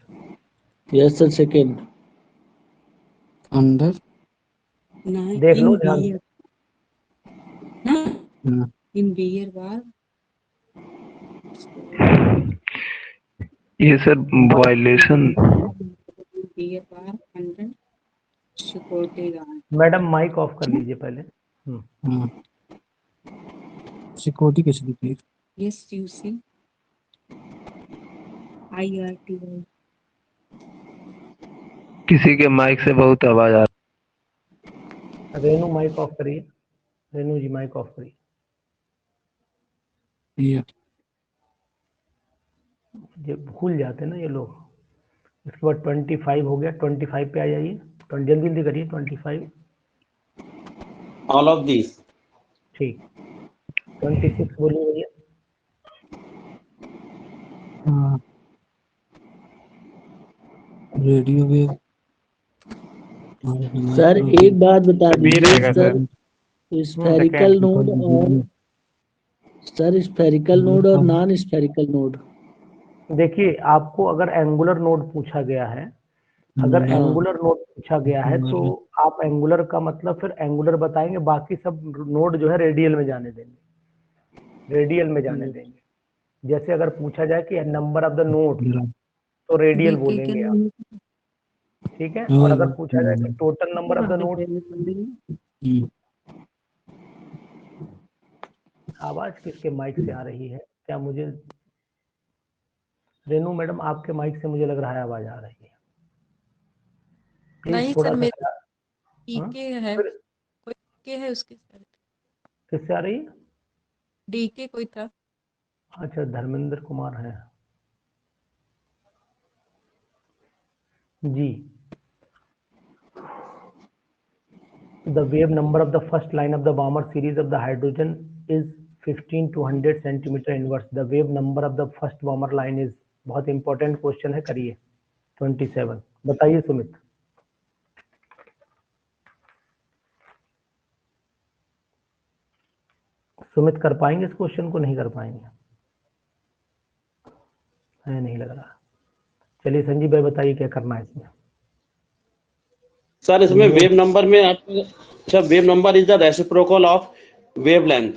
यस सर, सेकंड। अंडर देख लो ध्यान से। इन बियर बार ये सर वायलेशन। बियर बार under security guard. Madam mike off कर लीजिए पहले। सिक्योरिटी कैसे दिखी? Yes you see IRTI। किसी के माइक से बहुत आवाज आ रही। रेनू माइक ऑफ करिए, रेनू जी माइक ऑफ करिए। ये भूल जाते हैं ना ये लोग। इसके बाद 25 हो गया, 25 पे आ जाइए। जल्दी जल्दी करिए। 25 ऑल ऑफ दिस। ठीक। 26 बोलिए भैया। Radio wave. सर एक बात बता दीजिए सर, स्फेरिकल नोड और सर स्फेरिकल नोड और नॉन स्फेरिकल नोड। देखिए, आपको अगर एंगुलर नोड पूछा गया है, तो आप एंगुलर का मतलब फिर एंगुलर बताएंगे, बाकी सब नोड जो है रेडियल में जाने देंगे। जैसे अगर पूछा जाए कि नंबर ऑफ द नोड, तो रेडियल बोलेंगे आप, ठीक है। और अगर पूछा जाए कि total number of the node. आवाज किसके माइक से आ रही है, क्या मुझे, रेनू मैडम आपके माइक से मुझे लग रहा है आवाज आ रही है। प्लीज नहीं थोड़ा सर, सा डीके है, कोई डीके है उसके साथ, किससे आ रही है? डीके कोई था। अच्छा, धर्मेंद्र कुमार है जी। The wave number of the first line of the Balmer series of the hydrogen is 15 to 100 centimeter inverse. The wave number of the first Balmer line is, बहुत इंपॉर्टेंट क्वेश्चन है, करिए 27। बताइए सुमित। सुमित कर पाएंगे इस क्वेश्चन को? नहीं कर पाएंगे, है नहीं लग रहा। चलिए संजीव भाई बताइए क्या करना है इसमें। सर इसमें वेव नंबर में आपको, sir wave number is the reciprocal of wavelength.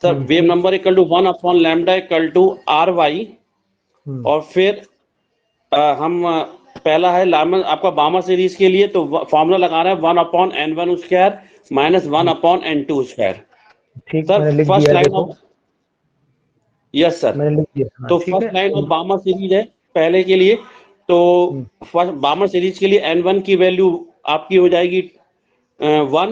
Sir wave number equal to 1 upon lambda equal to R Y, और फिर हम पहला है लामन आपका बामर सीरीज के लिए, तो फॉर्मूला लगा रहे हैं 1 upon n1 square minus 1 upon n2 square. ठीक, sir first line of, yes sir, मैंने लिख दिया। तो first line of Balmer series है पहले के लिए, तो फर्स्ट बामर सीरीज के लिए n1 की वैल्यू आपकी हो जाएगी 1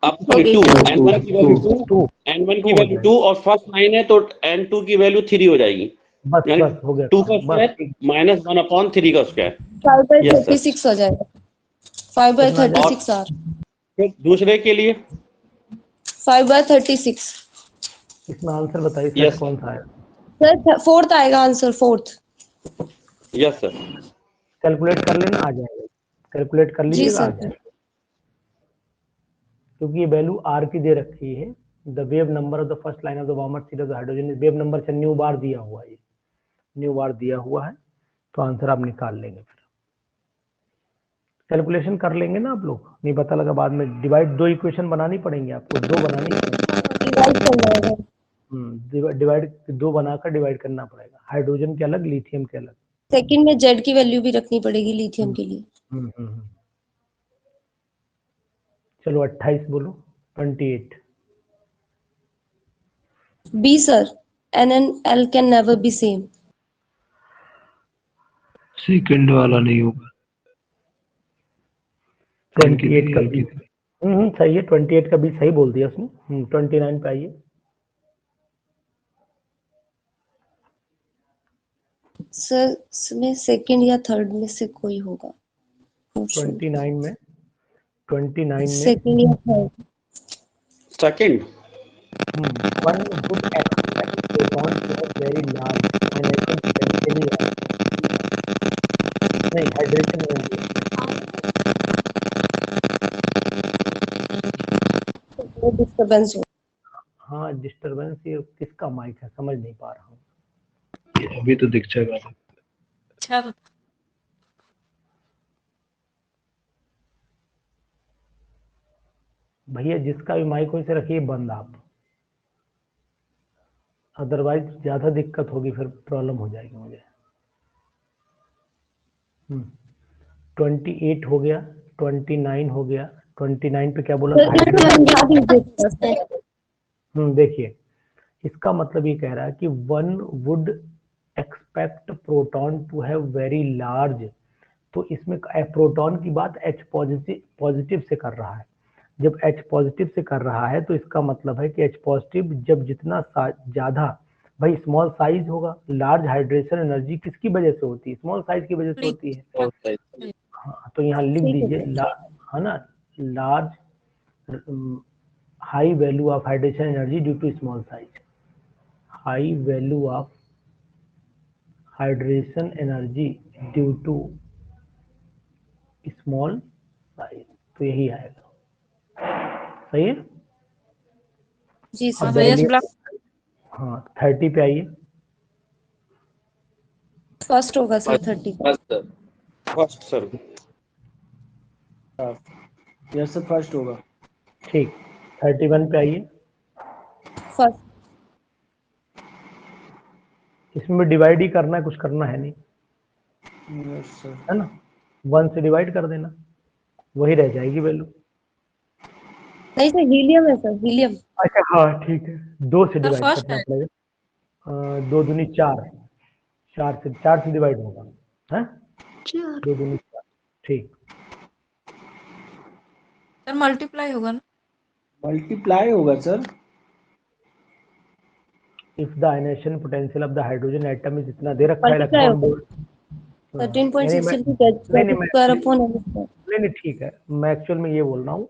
अप टू 2, n1 की वैल्यू 2, n1 की वैल्यू 2, और फर्स्ट लाइन है तो n2 की वैल्यू 3 हो जाएगी। बस हो गया, 2 का स्क्वायर माइनस 1 अपॉन 3 का स्क्वायर, 5/36 हो जाएगा, 5/36 आर। फिर दूसरे के लिए 5/36। इसमें आंसर बताइए सर, कौन सा है? सर फोर्थ आएगा answer, fourth. Yes sir, calculate कर लेना, आ जाएगा। कैलकुलेट कर लीजिएगा, आ जाएगा, क्योंकि ये वैल्यू आर की दे रखी है। The wave number of the first line of the बामर series of hydrogen, wave number से न्यू बार दिया हुआ है, न्यू बार दिया हुआ है, तो आंसर आप निकाल लेंगे। फिर कैलकुलेशन कर लेंगे ना आप लोग, नहीं पता लगा बाद में डिवाइड, 2 इक्वेशन बनानी पड़ेंगी आपको, 2 बनानी पड़ेगी, डिवाइड 2 बनाकर डिवाइड करना पड़ेगा, हाइड्रोजन के अलग, लिथियम के अलग। सेकंड में जेड की वैल्यू भी रखनी पड़ेगी लिथियम के लिए। चलो 28 बोलो। 28 B sir, N and L can never be same। सेकंड वाला नहीं होगा। 28 का बी सही है, 28 का बी सही बोल दिया उसने। 29 पे आइए। सर इसमें सेकंड या थर्ड में से कोई होगा। 29 में सेकंड या third. Second, one would expect proton to have very large ionizing potential नहीं, हाइड्रेशन डिस्टर्बेंस हो। हाँ डिस्टर्बेंस, ये किसका माइक है समझ नहीं पा रहा हूँ। अभी तो दिख जाएगा। अच्छा भैया जिसका भी माइक हो इसे रखिए बंद आप, अदरवाइज ज्यादा दिक्कत होगी, फिर प्रॉब्लम हो जाएगी मुझे। 28 हो गया, 29 हो गया। 29 पे क्या बोला? देखिए इसका मतलब ये कह रहा है कि one would expect proton to have very large, तो इसमें प्रोटॉन की बात H पॉजिटिव से कर रहा है। जब H पॉजिटिव से कर रहा है तो इसका मतलब है कि H पॉजिटिव जब जितना ज्यादा, भाई स्मॉल साइज होगा, लार्ज हाइड्रेशन एनर्जी किसकी वजह से होती है? स्मॉल साइज की वजह से होती है। हाँ तो यहाँ लिख दीजिए, है ना, large high value of hydration energy due to small size, high value of hydration energy due to small size, तो यही आएगा। सही है जी सर। हाँ 30 पे आइए। फर्स्ट होगा sir 30। First sir, yes sir first होगा। ठीक, 31 पे आइए। फर्स्ट। इसमें भी डिवाइड ही करना है, कुछ करना है नहीं, यस सर, है ना। 1 से डिवाइड कर देना, वही रह जाएगी वैल्यू। नहीं सर हीलियम है सर, हीलियम। अच्छा हाँ ठीक है, 2 से डिवाइड करना पड़ेगा। 2 दूनी 4, 4 से डिवाइड होगा, है 2 दूनी 4। ठीक सर मल्टीप्लाई होगा ना? मल्टीप्लाई होगा sir. If the ionisation potential of the hydrogen atom is इतना दे रखा है मल्टीप्लाई इलेक्ट्रॉन होगा वोल्ट। नहीं 13.6 नहीं into मैं square upon m square। नहीं ठीक है, मैं एक्चुअल में ये बोल रहा हूँ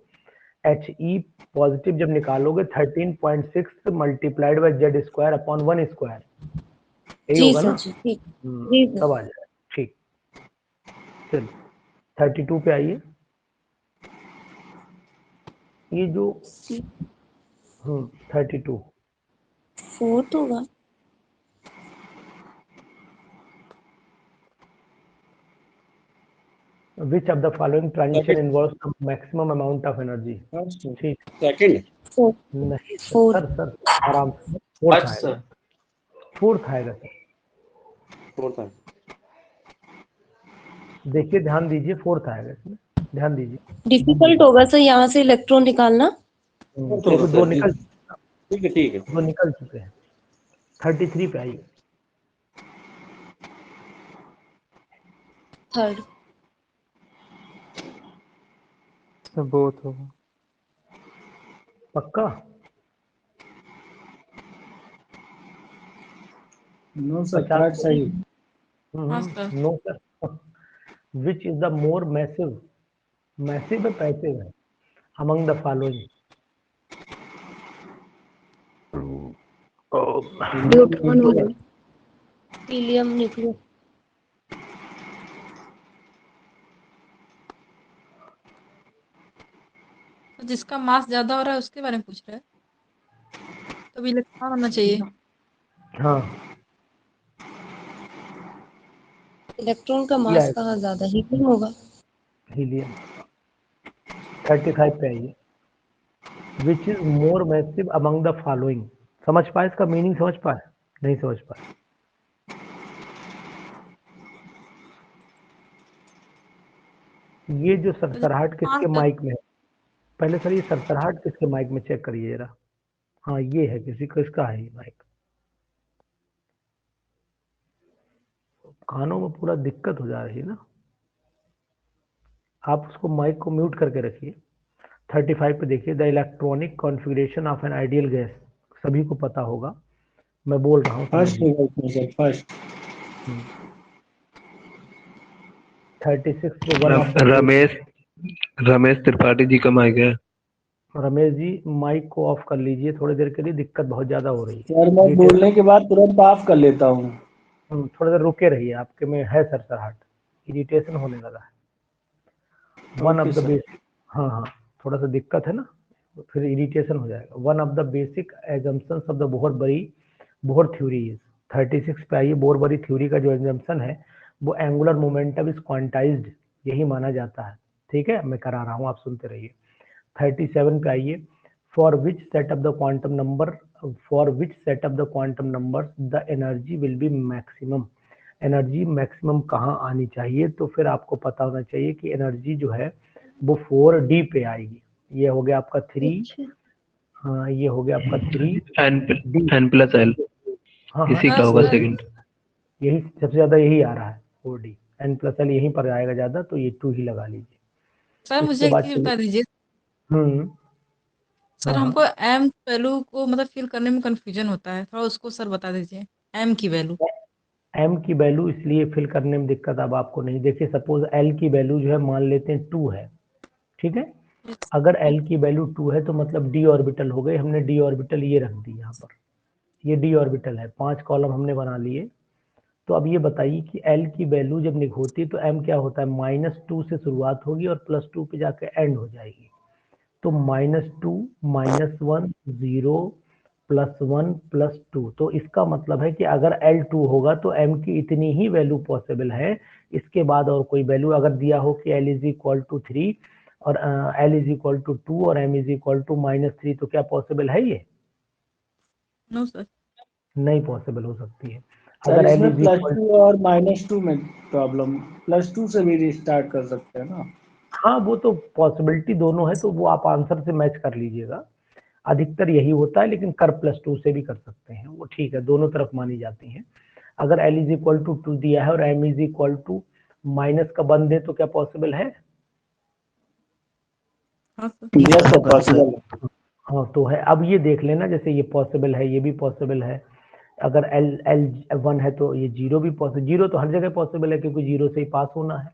He पॉजिटिव जब निकालोगे 13.6 multiplied by Z square upon 1 square, यही जी होगा सर ना? जी ठीक। जी तब सर। आ जाएगा। ठीक, चलिए 32 पे आइए। ये जो 32 4 होगा। which of the following transition involves the maximum amount of energy? ठीक, सेकंड। नहीं Four। सर आराम से फोर्थ अच्छा आएगा, फोर्थ आएगा सर। फोर्थ है। देखिए ध्यान दीजिए, फोर्थ आएगा इसमें, ध्यान दीजिए। डिफिकल्ट होगा सर यहाँ से इलेक्ट्रॉन निकालना। देखो दो निकल, ठीक है दो निकल चुके हैं। 33 पे आइए। थर्ड। बोथ होगा। पक्का? नो सर, थर्ड सही। हाँ sir. No sir. Which is the more massive, massive है पैसिव है, अमंग द फॉलोइंग? न्यूट्रॉन होगा। Helium nucleus. तो जिसका मास ज्यादा हो रहा है उसके बारे में पूछ रहे हैं, तो इलेक्ट्रॉन होना चाहिए। हाँ इलेक्ट्रॉन का ये मास आएगा कहाँ ज्यादा, हीलियम होगा। हीलियम। 35 पे आइए। Which is more massive among the following? समझ पाए इसका मीनिंग? समझ पाए? नहीं समझ पाए? ये जो सरसराहट किसके माइक में है? पहले सर ये सरसराहट किसके माइक में चेक करिए जरा। हाँ ये है, किसी को इसका है ये माइक। कानों में पूरा दिक्कत हो जा रही है ना, आप उसको माइक को म्यूट करके रखिए। 35 पे देखिए, the electronic configuration of an ideal gas, सभी को पता होगा, मैं बोल रहा हूँ फर्स्ट समझिए। होगा इसमें सर, फर्स्ट। 36 पे one of the Ramesh Tripathi ji का माइक है। रमेश जी माइक को ऑफ कर लीजिए थोड़ी देर के लिए, दिक्कत बहुत ज्यादा हो रही है। सर मैं बोलने के बाद तुरंत ऑफ कर लेता हूँ। थोड़ा देर रुके रहिए, आपके में है सरसराहट, इरिटेशन होने लगा है। वन ऑफ द बेसिक, हाँ थोड़ा सा दिक्कत है ना, फिर इरिटेशन हो जाएगा। One of the basic assumptions of the Bohr theory is. 36 पे आइए। बोहर थ्योरी का जो एजम्पशन है वो एंगुलर मोमेंटम इज क्वांटाइज्ड, यही माना जाता है। ठीक है, मैं करा रहा हूँ, आप सुनते रहिए। 37 पे आइए। For which set of the quantum number, for which set of the quantum number the energy will be maximum? Energy maximum कहाँ आनी चाहिए? तो फिर आपको पता होना चाहिए कि एनर्जी जो है वो 4D पे आएगी। ये हो गया आपका 3, हाँ ये हो गया आपका 3n+l, हाँ इसी का होगा सेकंड। यही सबसे ज्यादा यही आ रहा है 4D, n+l यहीं पर आएगा ज्यादा, तो ये 2 ही लगा लीजिए। सर मुझे एक चीज बता दीजिए। सर हमको एम वैल्यू को मतलब फिल करने में कंफ्यूजन होता है, थोड़ा उसको सर बता दीजिए। एम की वैल्यू, एम की वैल्यू इसलिए फिल करने में दिक्कत अब आपको नहीं। देखिए सपोज एल की वैल्यू जो है मान लेते हैं 2 है, ठीक है। अगर एल की वैल्यू 2 है तो मतलब डी ऑर्बिटल हो गए। हमने डी ऑर्बिटल ये रख दी यहाँ पर, ये डी ऑर्बिटल है, 5 कॉलम हमने बना लिए। तो अब ये बताइए कि एल की वैल्यू जब होती है तो एम क्या होता है? -2 से शुरुआत होगी और +2 पे जाके एंड हो जाएगी। तो -2 -1 0 +1 +2, तो इसका मतलब है कि अगर L2 होगा तो M की इतनी ही वैल्यू पॉसिबल है, इसके बाद और कोई वैल्यू अगर दिया हो कि L = 3 और L = 2 और M = -3, तो क्या पॉसिबल है ये? नो सर, नहीं पॉसिबल हो सकती है। सर अगर L इसमें +2 और -2 में प्रॉब्लम, +2 से भी रिस्टार्ट कर सकते हैं ना? हाँ वो तो पॉसिबिलिटी दोनों है, तो वो आप आंसर से मैच कर लीजिएगा। अधिकतर यही होता है, लेकिन कर +2 से भी कर सकते हैं, वो ठीक है, दोनों तरफ मानी जाती हैं। अगर L = 2 दिया है और M = माइनस का 1 दे तो क्या पॉसिबल है? हाँ सर यस सर होगा सर। पॉसिबल। हाँ तो है। अब ये देख लेना, जैसे ये पॉसिबल है, ये भी पॉसिबल है। अगर L1 है तो ये 0 भी पॉसिबल, 0 तो हर जगह पॉसिबल है क्योंकि 0 से ही पास होना है।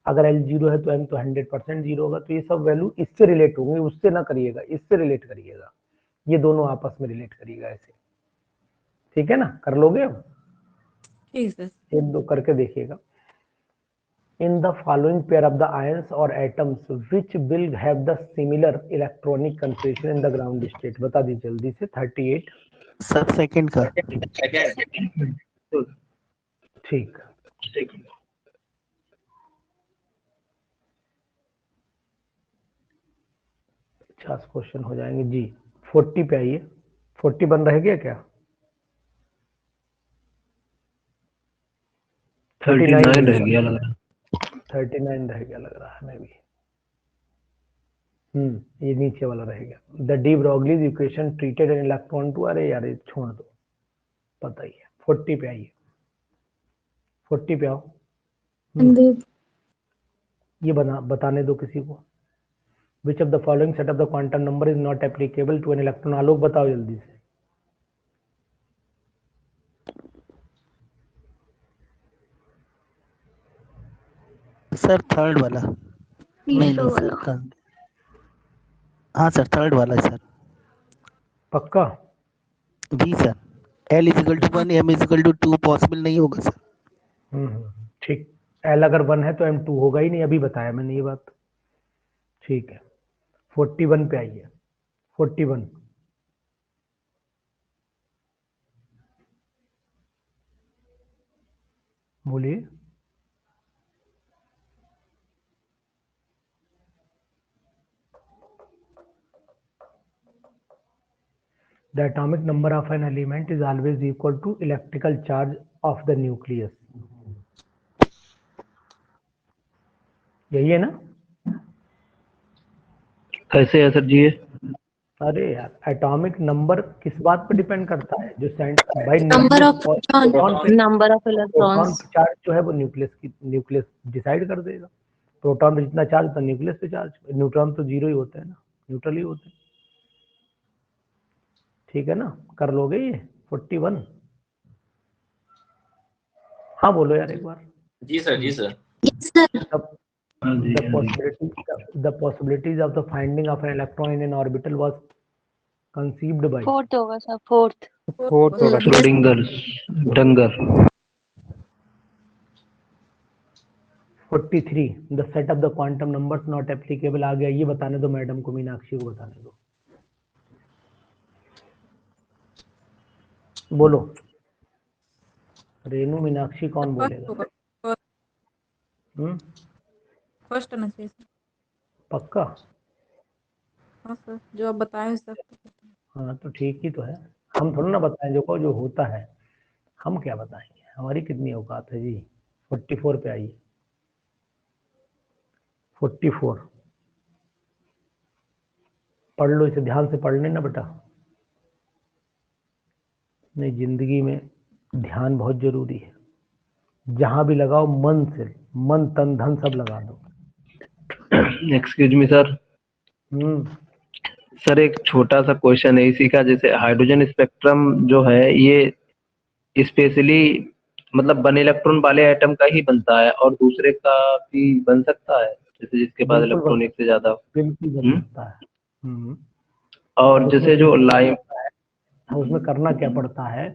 अगर L0 है तो M तो 100% 0 होगा। तो ये सब वैल्यू इससे रिलेट होंगे, उससे ना करिएगा, इससे रिलेट करिएगा। ये दोनों आपस में रिलेट करिएगा ऐसे, ठीक है ना? कर लोगे अब? ठीक सर। एक दो करके देखिएगा। In the following pair of the ions or atoms, which will have the similar electronic configuration in the ground state? बता दीजिए जल्दी से। 38 सर सेकंड का। ठीक। 50 क्वेश्चन हो जाएंगे जी। 40 पे आइए। 40 बन रह गया क्या? 39 रह गया लग रहा। 39 रह गया लग रहा है मैं भी। ये नीचे वाला रहेगा। The de Broglie's equation treated an electron to, अरे यार ये छोड़ दो, पता ही है। 40 पे आइए। 40 पे आओ। ये बताने दो किसी को। Which of the following set of the quantum number is not applicable to an electron? Alok बताओ जल्दी से। सर थर्ड वाला। नहीं तीसरा वाला। सर हाँ सर थर्ड वाला सर। पक्का? जी sir. L is equal to 1 M is equal to 2 possible नहीं होगा सर। ठीक। L अगर 1 है तो M 2 होगा ही नहीं, अभी बताया मैंने ये बात। ठीक है। 41 पे आइए। 41 बोलिए। The atomic number of an element is always equal to electrical charge of the nucleus. यही है ना? कैसे है सर जी ये? अरे यार एटॉमिक नंबर किस बात पर डिपेंड करता है? जो भाई number of number of proton electrons. Charge जो है वो न्यूक्लियस डिसाइड कर देगा। प्रोटॉन पे जितना चार्ज होता है न्यूक्लियस पे चार्ज। न्यूट्रॉन तो जीरो ही होते हैं ना, न्यूट्रल ही होते हैं। ठीक है ना? कर लोगे ये 41? हाँ बोलो यार एक बार। जी सर जी sir. The possibilities of the finding of an electron in an orbital was conceived by fourth होगा सर, फोर्थ होगा। श्रोडिंगर डंगर। 43 the set of the quantum numbers not applicable आ गया। ये बताने दो मैडम को, मीनाक्षी को बताने दो। बोलो रेनू, मीनाक्षी कौन बोलेगा? फर्स्ट आना चाहिए सर। पक्का? हाँ सर, जो आप बताएं सब। हाँ तो ठीक ही तो है। हम थोड़ा ना बताएं जो होता है, हम क्या बताएंगे? हमारी कितनी औकात है जी। 44 पे आइए। 44 पढ़ लो इसे, ध्यान से पढ़ लेना बेटा। नहीं, जिंदगी में ध्यान बहुत जरूरी है। जहां भी लगाओ मन से, मन तन धन सब लगा दो। Excuse me sir. सर एक छोटा सा क्वेश्चन है इसी का। जैसे हाइड्रोजन स्पेक्ट्रम जो है ये स्पेशली मतलब 1 इलेक्ट्रॉन वाले एटम का ही बनता है और दूसरे का भी बन सकता है, जैसे जिसके पास इलेक्ट्रॉन एक से ज्यादा। बिल्कुल बन सकता है। और जैसे जो लाइम, उसमें करना क्या पड़ता है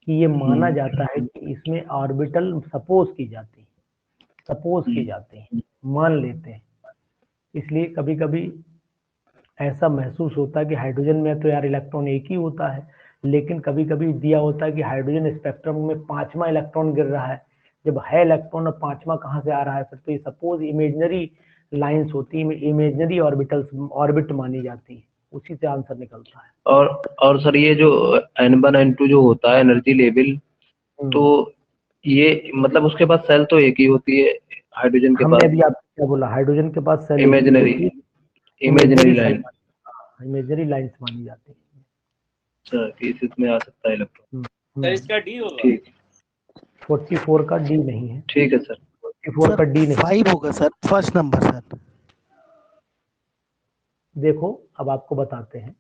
कि ये माना जाता है कि इसमें ऑर्बिटल सपोज की जाती है, मान लेते हैं। इसलिए कभी कभी ऐसा महसूस होता है कि हाइड्रोजन में तो यार इलेक्ट्रॉन एक ही होता है, लेकिन कभी कभी दिया होता है कि हाइड्रोजन स्पेक्ट्रम में 5वां इलेक्ट्रॉन गिर रहा है। जब है इलेक्ट्रॉन और 5वां कहाँ से आ रहा है फिर? तो ये सपोज इमेजिनरी लाइंस होती है, इमेजिनरी ऑर्बिट मानी जाती है, उसी से आंसर निकलता है। और सर ये जो N1 N2 जो होता है एनर्जी लेवल, तो ये मतलब उसके पास सेल तो एक ही होती है हाइड्रोजन के पास। हमने अभी आपको क्या बोला? हाइड्रोजन के पास सेल इमेजिनरी लाइंस मानी जाती है सर, कि इसमें आ सकता है इलेक्ट्रॉन। सर इसका डी होगा। ठीक। 44 का डी नहीं है। ठीक है सर। 44 का डी नहीं। 5 होगा सर, फर्स्ट नंबर सर। देखो अब आपको बताते हैं।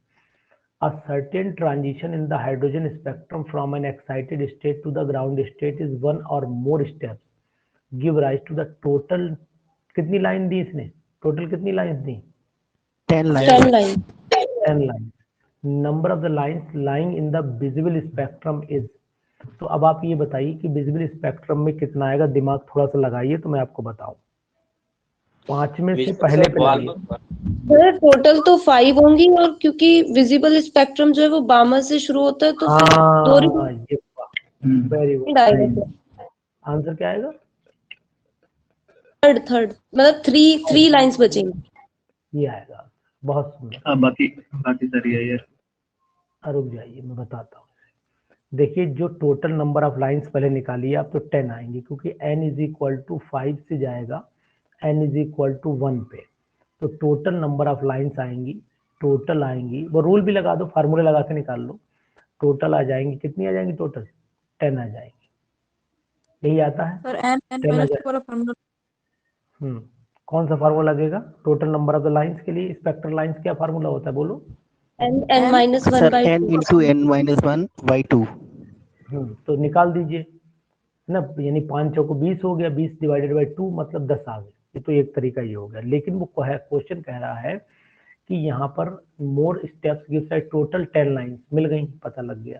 A certain transition in the hydrogen spectrum from an excited state to the ground state is one or more steps give rise to the total, कितनी line दी इसने, total कितनी lines the? 10 10 line line 10 line. Number of the lines lying in the visible spectrum is, तो अब आप ये बताइए कि visible spectrum में कितना आएगा, दिमाग थोड़ा सा लगाइए तो मैं आपको बताऊं। 5 में से पहले पे लगाइए। सर टोटल तो 5 होंगी, और क्योंकि विजिबल स्पेक्ट्रम जो है वो बामर से शुरू होता है तो फिर दो हाँ ये वेरी गुड, आएगा। आंसर क्या आएगा? थर्ड मतलब थ्री लाइंस बचेंगी। ये आएगा, बहुत सुंदर। हाँ बाकी बाकी सर यही है। रुक जाइए मैं बताता हूँ। देखिए जो टोटल नंबर ऑफ लाइंस पहले निकालिए आप, तो 10 आएंगे, क्योंकि n इज इक्वल टू 5 से जाएगा n इज इक्वल टू 1 पे, तो टोटल नंबर ऑफ लाइंस आएंगी, टोटल आएंगी, वो रूल भी लगा दो, फार्मूले लगा के निकाल लो, टोटल आ जाएंगी, कितनी आ जाएंगी टोटल? 10 आ जाएंगी, यही आता है सर n 10 आ माइनस जाए। 2 वाला फार्मूला कौन सा फार्मूला लगेगा total number of the lines के लिए? स्पेक्ट्रल लाइंस क्या फार्मूला होता है बोलो? n minus 1 sir by n into n-1/2। तो निकाल दीजिए ना, यानी 5 चौको 20 हो गया, 20 डिवाइडेड बाई 2 मतलब 10 आ गए। ये तो एक तरीका ये हो गया, लेकिन वो क्वेश्चन कह रहा है कि यहाँ पर more steps gives a total 10 lines, मिल गई, पता लग गया।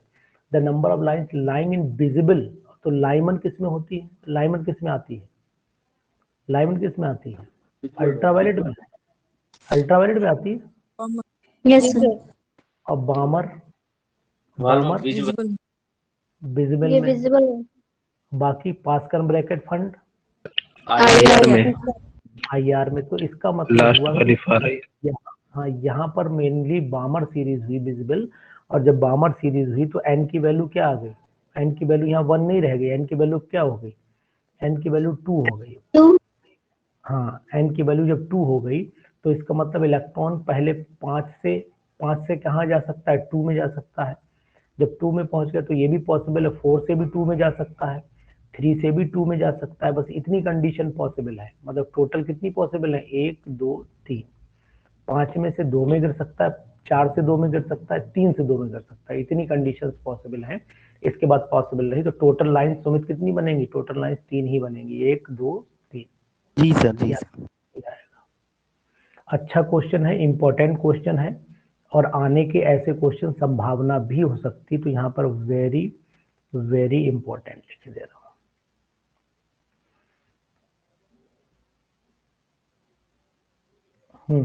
The number of lines lying in visible, तो लाइमन किस में होती है? लाइमन किस में आती है? लाइमन किस में आती है? अल्ट्रावायलेट में, अल्ट्रावायलेट में आती है। Yes sir. और बामर, बामर विजिबल विजिबल ये में, विजिबल है। बाकी पास्कल ब्रैकेट फंड IR में IR में। तो इसका मतलब लास्ट हुआ वाली कि फार है। हाँ यहाँ पर मेनली बामर सीरीज हुई विजिबल, और जब बामर सीरीज हुई तो n की वैल्यू क्या आ गई? n की वैल्यू यहाँ 1 नहीं रह गई, n की वैल्यू क्या हो गई? n की वैल्यू 2 हो गई। हाँ n की वैल्यू जब 2 हो गई तो इसका मतलब इलेक्ट्रॉन पहले 5 से कहाँ जा सकता है? 2 में जा सकता है। जब 2 में पहुंच गया तो ये भी पॉसिबल है 4 से भी 2 में जा सकता है, 3 से भी 2 में जा सकता है, बस इतनी कंडीशन पॉसिबल है। मतलब टोटल कितनी पॉसिबल है? 1 2 3, 5 में से 2 में गिर सकता है, 4 से 2 में गिर सकता है, 3 से 2 में गिर सकता है, इतनी कंडीशन पॉसिबल है। इसके बाद पॉसिबल नहीं, तो टोटल लाइन सुमित कितनी बनेंगी? टोटल लाइन 3 ही बनेंगी, 1 2 3। जी सर जी सर। अच्छा क्वेश्चन है, इंपॉर्टेंट क्वेश्चन है, और आने के ऐसे क्वेश्चन संभावना भी हो सकती, तो यहाँ पर वेरी वेरी इंपॉर्टेंट लिख दे रहा हूँ।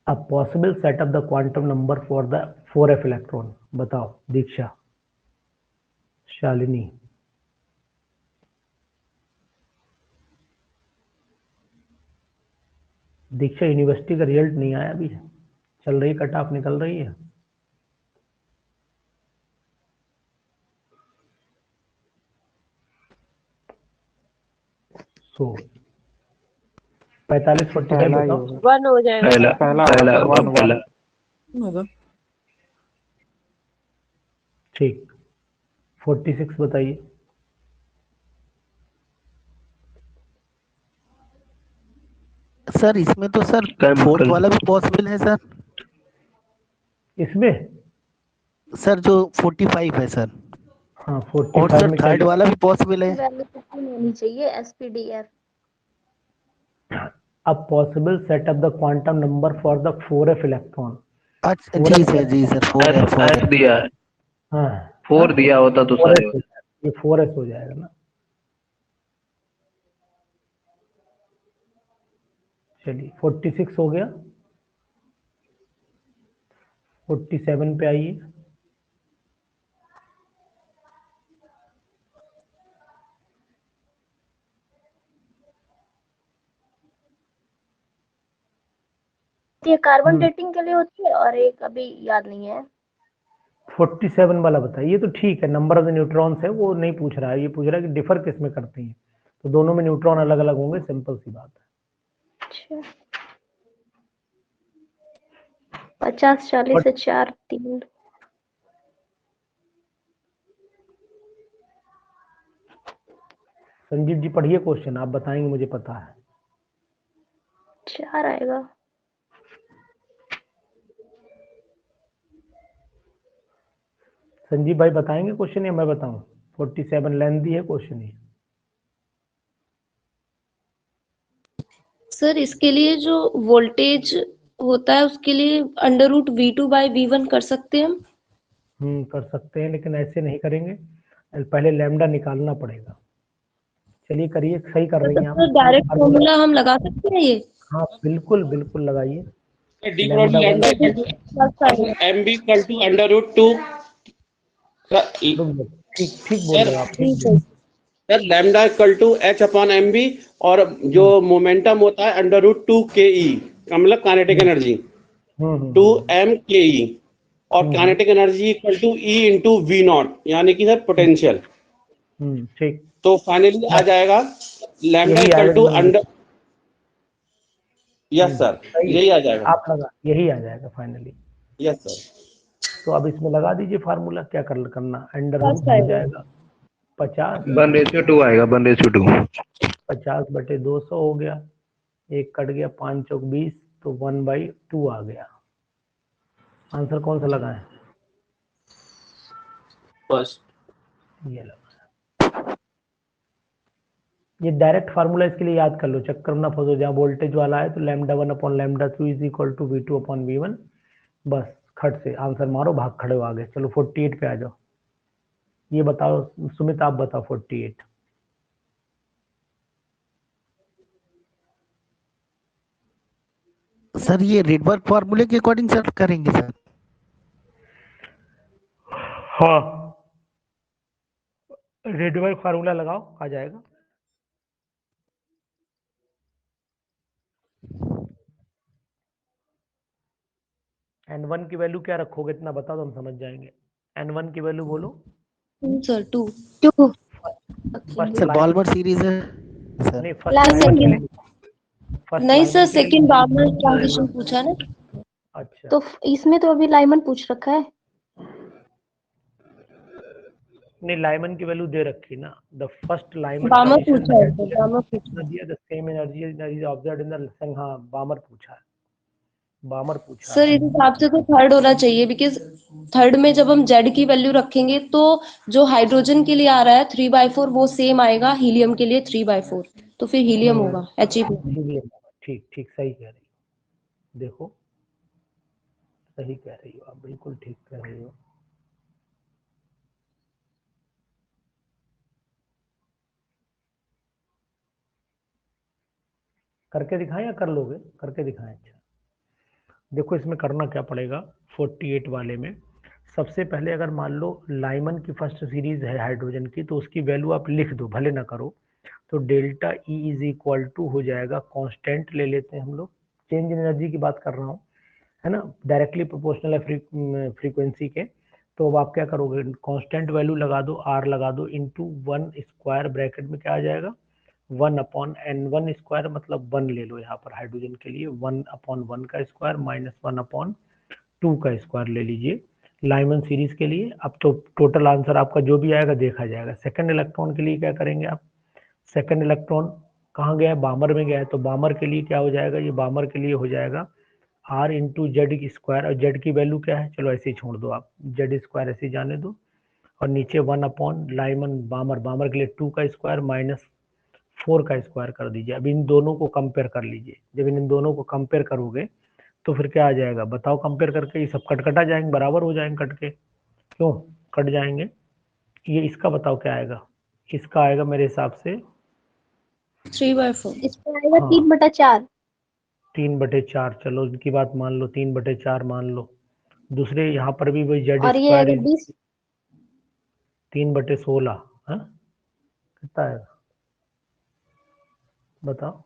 A possible set of the quantum number for the 4f electron, बताओ दीक्षा, शालिनी। दीक्षा यूनिवर्सिटी का रिजल्ट नहीं आया अभी, चल रही कट ऑफ निकल रही है। सो 45 45 बताओ। 1 हो जाएगा। पहला होगा। ठीक, 46 बताइए। सर इसमें तो सर फोर्थ वाला भी पॉसिबल है सर। इसमें सर जो 45 है सर, हाँ और 45 सर में थर्ड वाला भी पॉसिबल है। वैल्यू कितनी होनी चाहिए? SPDF a possible set of the quantum number for the 4f electron। अच्छा जी सर 4f दिया है, हाँ 4 दिया होता तो 4s सारे हो जाएगा, ये 4s हो जाएगा ना। चलिए 46 हो गया, 47 पे आइए। ये कार्बन डेटिंग के लिए होती है, और एक अभी याद नहीं है। 47 वाला बताइए। ये तो ठीक है, नंबर ऑफ द न्यूट्रॉन्स है वो नहीं पूछ रहा है, ये पूछ रहा है कि डिफर किस में करते हैं, तो दोनों में न्यूट्रॉन अलग अलग होंगे, सिंपल सी बात है। अच्छा 50 40 से 4 3। संजीव जी पढ़िए क्वेश्चन, आप बताएंगे मुझे पता है। 4 आएगा। संजीव भाई बताएंगे क्वेश्चन या मैं बताऊं? 47 लेंथ दी है क्वेश्चन ही। सर इसके लिए जो वोल्टेज होता है उसके लिए अंडर रूट V2/V1 कर सकते हैं हम? कर सकते हैं, लेकिन ऐसे नहीं करेंगे, पहले लैम्डा निकालना पड़ेगा। चलिए करिए, सही कर रही हैं आप। तो डायरेक्ट फॉर्मूला हम लगा सकते हैं ये? हाँ बिल्कुल बिल्कुल लगाइए। D cross lambda MB equal to under root 2। ठीक ठीक बोल रहे हो आप, ठीक बोल। Sir lambda equal to H upon MB और जो मोमेंटम होता है अंडर रूट 2 KE का मतलब काइनेटिक एनर्जी 2 MKE और kinetic energy equal to E into V naught, यानी कि सर पोटेंशियल। ठीक। तो फाइनली आ जाएगा lambda equal to under, yes sir यही आ जाएगा। आप लगा, यही आ जाएगा फाइनली। Yes sir. तो अब इसमें लगा दीजिए फार्मूला, क्या करना, अंडर रूट हो जाएगा 50 1:2 आएगा, 1:2। 50/200 हो गया, एक कट गया, 5 चौक 20, तो 1/2 आ गया। आंसर कौन सा लगाएं? फर्स्ट। ये लगा। ये डायरेक्ट फार्मूला, इसके लिए याद कर लो, चक्कर ना फंसो। जहाँ वोल्टेज वाला है तो λ1/λ2 इज इक्वल टू V2/V1। बस खट से आंसर मारो, भाग खड़े हो आगे। चलो 48 पे आ जाओ। ये बताओ सुमित, आप बताओ 48। सर ये रिडबर्ग फार्मूले के अकॉर्डिंग सर करेंगे सर? हाँ, रिडबर्ग फार्मूला लगाओ, आ जाएगा। N1 की वैल्यू क्या रखोगे, इतना बताओ तो हम समझ जाएंगे। N1 की वैल्यू बोलो। सर 2। सर बॉल्मर सीरीज है सर। नहीं, नहीं सर, सेकंड बार्मर ट्रांजिशन पूछा ना। अच्छा, तो इसमें तो अभी लाइमन पूछ रखा है। नहीं लाइमन की वैल्यू दे रखी ना। द फर्स्ट लाइमन बार्मर पूछा है सर, बार्मर पूछा है। The same energy observed in the sun. हाँ बामर पूछा है, बामर पूछा सर इस हिसाब से तो थर्ड होना चाहिए, बिकॉज थर्ड में जब हम जेड की वैल्यू रखेंगे तो जो हाइड्रोजन के लिए आ रहा है 3/4 वो सेम आएगा हीलियम के लिए 3/4, तो फिर हीलियम होगा He+। ठीक ठीक सही कह रही हो, देखो सही कह रही हो आप, बिल्कुल ठीक कह रही हो। करके दिखाएं या कर लोगे? करके दिखाएं। अच्छा देखो इसमें करना क्या पड़ेगा 48 वाले में। सबसे पहले अगर मान लो लाइमन की फर्स्ट सीरीज है हाइड्रोजन की, तो उसकी वैल्यू आप लिख दो, भले ना करो। तो delta E is equal to हो जाएगा, कांस्टेंट ले लेते हैं हम लोग, चेंज इन एनर्जी की बात कर रहा हूँ, है ना, डायरेक्टली प्रोपोर्शनल है फ्रीक्वेंसी के। तो अब आप क्या करोगे, कांस्टेंट वैल्यू लगा दो, R लगा दो, इंटू 1 स्क्वायर ब्रैकेट में क्या आ जाएगा 1/N1 स्क्वायर, मतलब 1 ले लो यहाँ पर हाइड्रोजन के लिए, 1/1 का स्क्वायर माइनस 1/2 का स्क्वायर ले लीजिए लाइमन सीरीज के लिए। अब तो टोटल आंसर आपका जो भी आएगा देखा जाएगा। सेकंड इलेक्ट्रॉन के लिए क्या करेंगे आप, सेकंड इलेक्ट्रॉन कहाँ गया है, बामर में गया है, तो बामर के लिए क्या हो जाएगा, ये बामर के लिए हो जाएगा R इंटू जेड स्क्वायर। और जेड की वैल्यू क्या है, चलो ऐसे ही छोड़ दो आप, जेड स्क्वायर ऐसे ही जाने दो, और नीचे 1/लाइमन बामर, बामर के लिए 2 का स्क्वायर माइनस 4 का स्क्वायर कर दीजिए। अब इन दोनों को कंपेयर कर लीजिए। जब इन दोनों को कंपेयर करोगे तो फिर क्या आ जाएगा बताओ, कंपेयर करके ये सब कट जाएंगे, बराबर हो जाएंगे कट के। क्यों कट जाएंगे? ये इसका बताओ क्या आएगा, इसका आएगा मेरे हिसाब से 3/4। इसमें आएगा 3/4। 3/4, चलो इनकी बात मान लो, 3/4 मान लो। दूसरे यहाँ पर भी वही जेड और ये स्क्वायर आएगा 20। 3/16, हाँ कितना आएगा बताओ?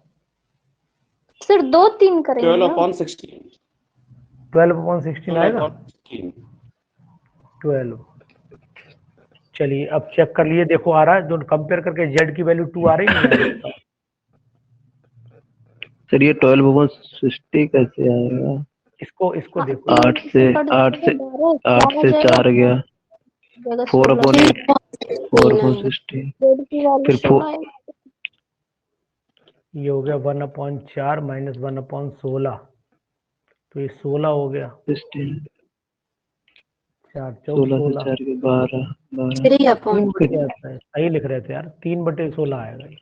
सर 2-3 करेंगे ना। 12/16 12/16 आएगा। 12, चलिए अब चेक कर लिए, देखो आ रहा है, दोनों कंपेयर करके जेड की वैल्यू 2 आ रही नहीं आ रही? सर ये 12/60 कैसे आएगा? इसको देखो, 8 से 4 गया, 4/8, 4/60, फिर 4। ये हो गया 1/4 माइनस 1/16, तो ये 16 हो गया। 4 चौक 16 से 16 4 के 12 12 3 3 अपॉन बटे आता है, सही लिख रहे थे यार, 3/16 आएगा ये।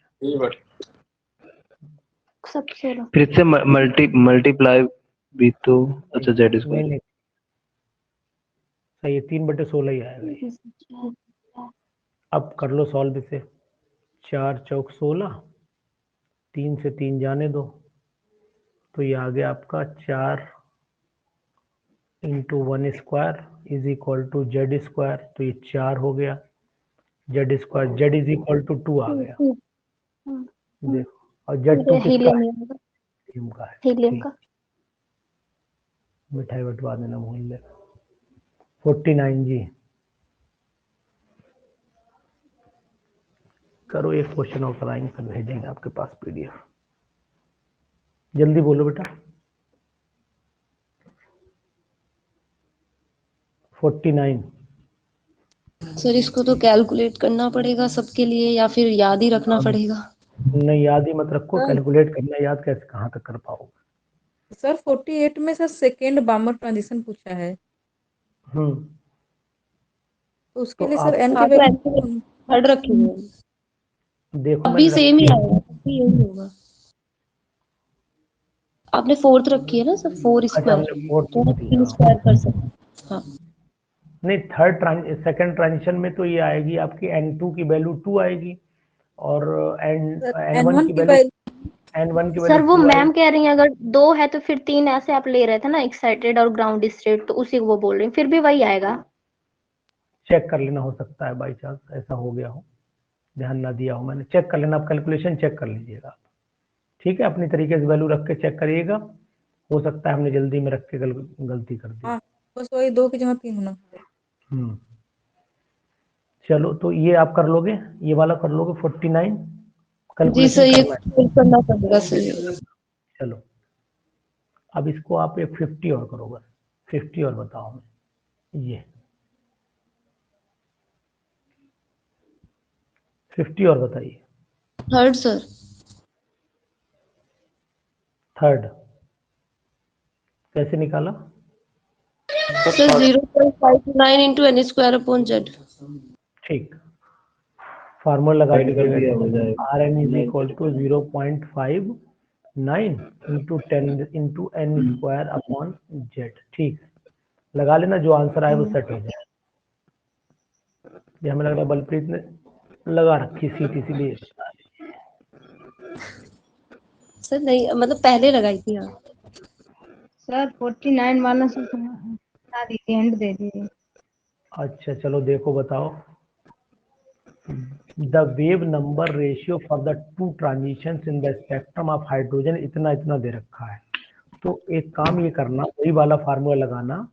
सब 16। फिर से मल्टीप्लाई भी तो अच्छा जेड नहीं स्क्वायर। नहीं सही है, 3/16 ही आएगा ये। अब कर लो सॉल्व इसे। 4 चौक 16, 3 से 3 जाने दो, तो ये आ गया आपका 4 into 1 square is equal to Z square, तो ये 4 हो गया। Z square, Z is equal to 2 आ गया, देखो। और जेड 2 किसका है? हीलियम का है। हीलियम ठीक, का। मिठाई बंटवा देना भूल ले। 49 जी, करो एक क्वेश्चन और कराएंगे, फिर भेजेंगे आपके पास पीडीएफ। जल्दी बोलो बेटा। 49। सर इसको तो कैलकुलेट करना पड़ेगा सबके लिए या फिर याद ही रखना पड़ेगा? नहीं याद ही मत रखो, हाँ। कैलकुलेट करना याद कैसे, कहाँ तक कर पाओगे। सर 48 में सर सेकेंड बामर ट्रांजिशन पूछा है, हम्म, तो उसके तो लिए सर आप एन की हाँ तो वैल्यू ऐसे थर्ड रखेंगे। देखो अभी मैंने सेम ही रखी है। आएगा, अभी यही होगा। आपने फोर्थ रखी है ना सर, 4 अच्छा स्क्वायर, हमने फोर्थ तो लिख हम दिया। 3 स्क्वायर कर सकते। हाँ नहीं सेकंड ट्रांजिशन में तो ये आएगी आपकी N2 की वैल्यू 2 आएगी, और N1 N1 की की वैल्यू वैल्यू N1 की वैल्यू सर वो 2 मैम आएगी। कह रही हैं अगर 2 है तो फिर 3 ऐसे आप ले रहे थे ना, एक्साइटेड और ग्राउंड स्टेट, तो उसी को वो बोल रही हैं, फिर भी वही आएगा। चेक कर लेना, हो सकता है बाई चांस ऐसा हो गया हो, ध्यान ना दिया हो मैंने। चेक कर लेना, आप कैलकुलेशन चेक कर लीजिएगा, ठीक है। अपनी तरीके से वैल्यू रख के चेक करिएगा, हो सकता है हमने जल्दी में रख के गलती कर दी। हाँ, बस वही 2 की जगह 3 होना। चलो तो ये आप कर लोगे, ये वाला कर लोगे 49, जी सर, कैलकुलेशन ये करना है। फिल करना पड़ेगा सर। चलो अब इसको आप एक 50 और करो, बस 50 और बताओ हमें। ये 50 और बताइए। Third sir. थर्ड कैसे निकाला? Sir 0.529 into N square upon Z. ठीक, फार्मूला लगा ऐड कर दिया हो दीजिएगा। जाएगा। R N is equal to 0.59 into 10 into N square upon Z. ठीक है, लगा लेना, जो आंसर आए वो सेट हो जाए। ये हमें लग रहा है बलप्रीत ने लगा रखी सीट, इसीलिए सर नहीं, मतलब पहले लगाई थी। हाँ सर 49 वाला से बता दीजिए, एंड दे दीजिए। अच्छा चलो देखो बताओ। The wave number ratio for the two transitions in the spectrum of hydrogen इतना इतना दे रखा है। तो एक काम ये करना, वही वाला फार्मूला लगाना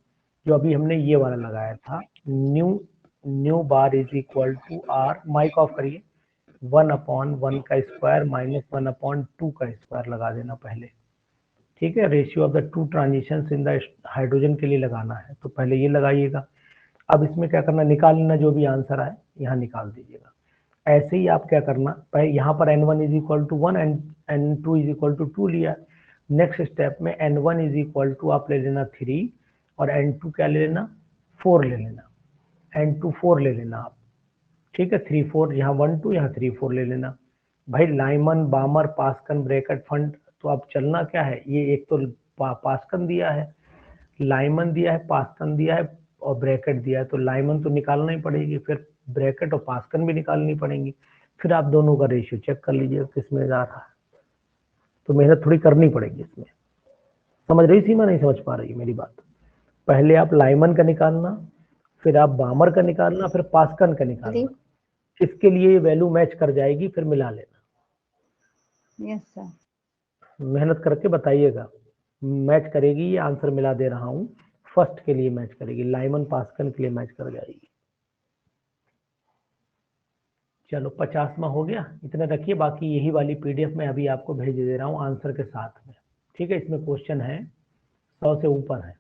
जो अभी हमने ये वाला लगाया था। Nu bar is equal to R, mike off करिए, 1/1 का स्क्वायर माइनस 1/2 का स्क्वायर लगा देना पहले, ठीक है। Ratio of the two transitions in the hydrogen के लिए लगाना है, तो पहले ये लगाइएगा। अब इसमें क्या करना, निकाल लेना, जो भी आंसर आए यहाँ निकाल दीजिएगा। ऐसे ही आप क्या करना, पहले यहाँ पर n1 is equal to 1 and n2 is equal to 2 लिया। नेक्स्ट स्टेप में n1 इज इक्वल टू आप ले लेना 3 और n2 क्या ले लेना 4 ले लेना, n2 4 ले लेना आप, ठीक है। 3 4 यहाँ 1 2 यहाँ 3 4 ले लेना। भाई Lyman Balmer Paschen bracket fund, तो अब चलना क्या है, ये एक तो पास्कन दिया है, लाइमन दिया है, पास्कन दिया है और ब्रैकेट दिया है, तो लाइमन तो निकालना ही पड़ेगी, फिर ब्रैकेट और पास्कन भी निकालनी पड़ेंगी। फिर आप दोनों का रेशियो चेक कर लीजिए किसमें जा रहा है, तो मेहनत थोड़ी करनी पड़ेगी इसमें। समझ रही सीमा, नहीं समझ पा रही मेरी बात? पहले आप लाइमन का निकालना, फिर आप बामर का निकालना, फिर पास्कन का निकालना, किसके लिए ये वैल्यू मैच कर जाएगी फिर मिला लेना। Yes sir. मेहनत करके बताइएगा, मैच करेगी ये आंसर मिला दे रहा हूँ, फर्स्ट के लिए मैच करेगी, लाइमन पास्कन के लिए मैच कर जाएगी। चलो 50वां हो गया, इतना रखिए। बाकी यही वाली पीडीएफ में अभी आपको भेज दे रहा हूँ आंसर के साथ में, ठीक है। इसमें क्वेश्चन है 100 से ऊपर है।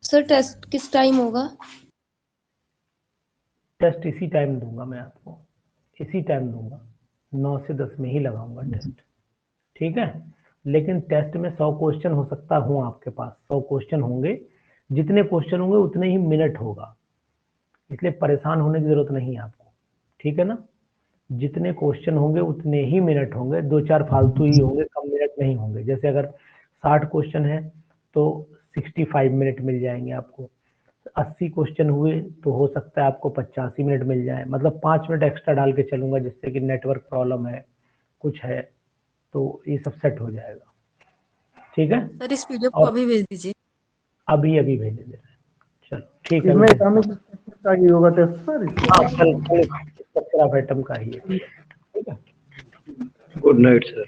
सर टेस्ट किस टाइम होगा? टेस्ट इसी टाइम दूंगा मैं आपको, इसी टाइम दूंगा, 9 से 10 में ही लगाऊंगा टेस्ट, ठीक है। लेकिन टेस्ट में 100 क्वेश्चन हो सकता हूँ आपके पास, 100 क्वेश्चन होंगे, जितने क्वेश्चन होंगे उतने ही मिनट होगा, इसलिए परेशान होने की जरूरत नहीं है आपको, ठीक है ना। जितने क्वेश्चन होंगे उतने ही मिनट होंगे, 2-4 फालतू ही होंगे, कम मिनट नहीं होंगे। जैसे अगर 60 क्वेश्चन है तो 65 मिनट मिल जाएंगे आपको, 80 क्वेश्चन हुए तो हो सकता है आपको 85 मिनट मिल जाए, मतलब 5 मिनट एक्स्ट्रा डाल के चलूंगा, जिससे कि नेटवर्क प्रॉब्लम है, कुछ है, तो ये सब सेट हो जाएगा, ठीक है। सर इस पीडीएफ को अभी भेज दीजिए। अभी भेज दे रहे हैं, चलो ठीक है। इसमें इकोनॉमिक का ही होगा टेस्ट सर? हाँ, कल स्ट्रक्चर ऑफ आइटम का ही है, ठीक है। Good night sir.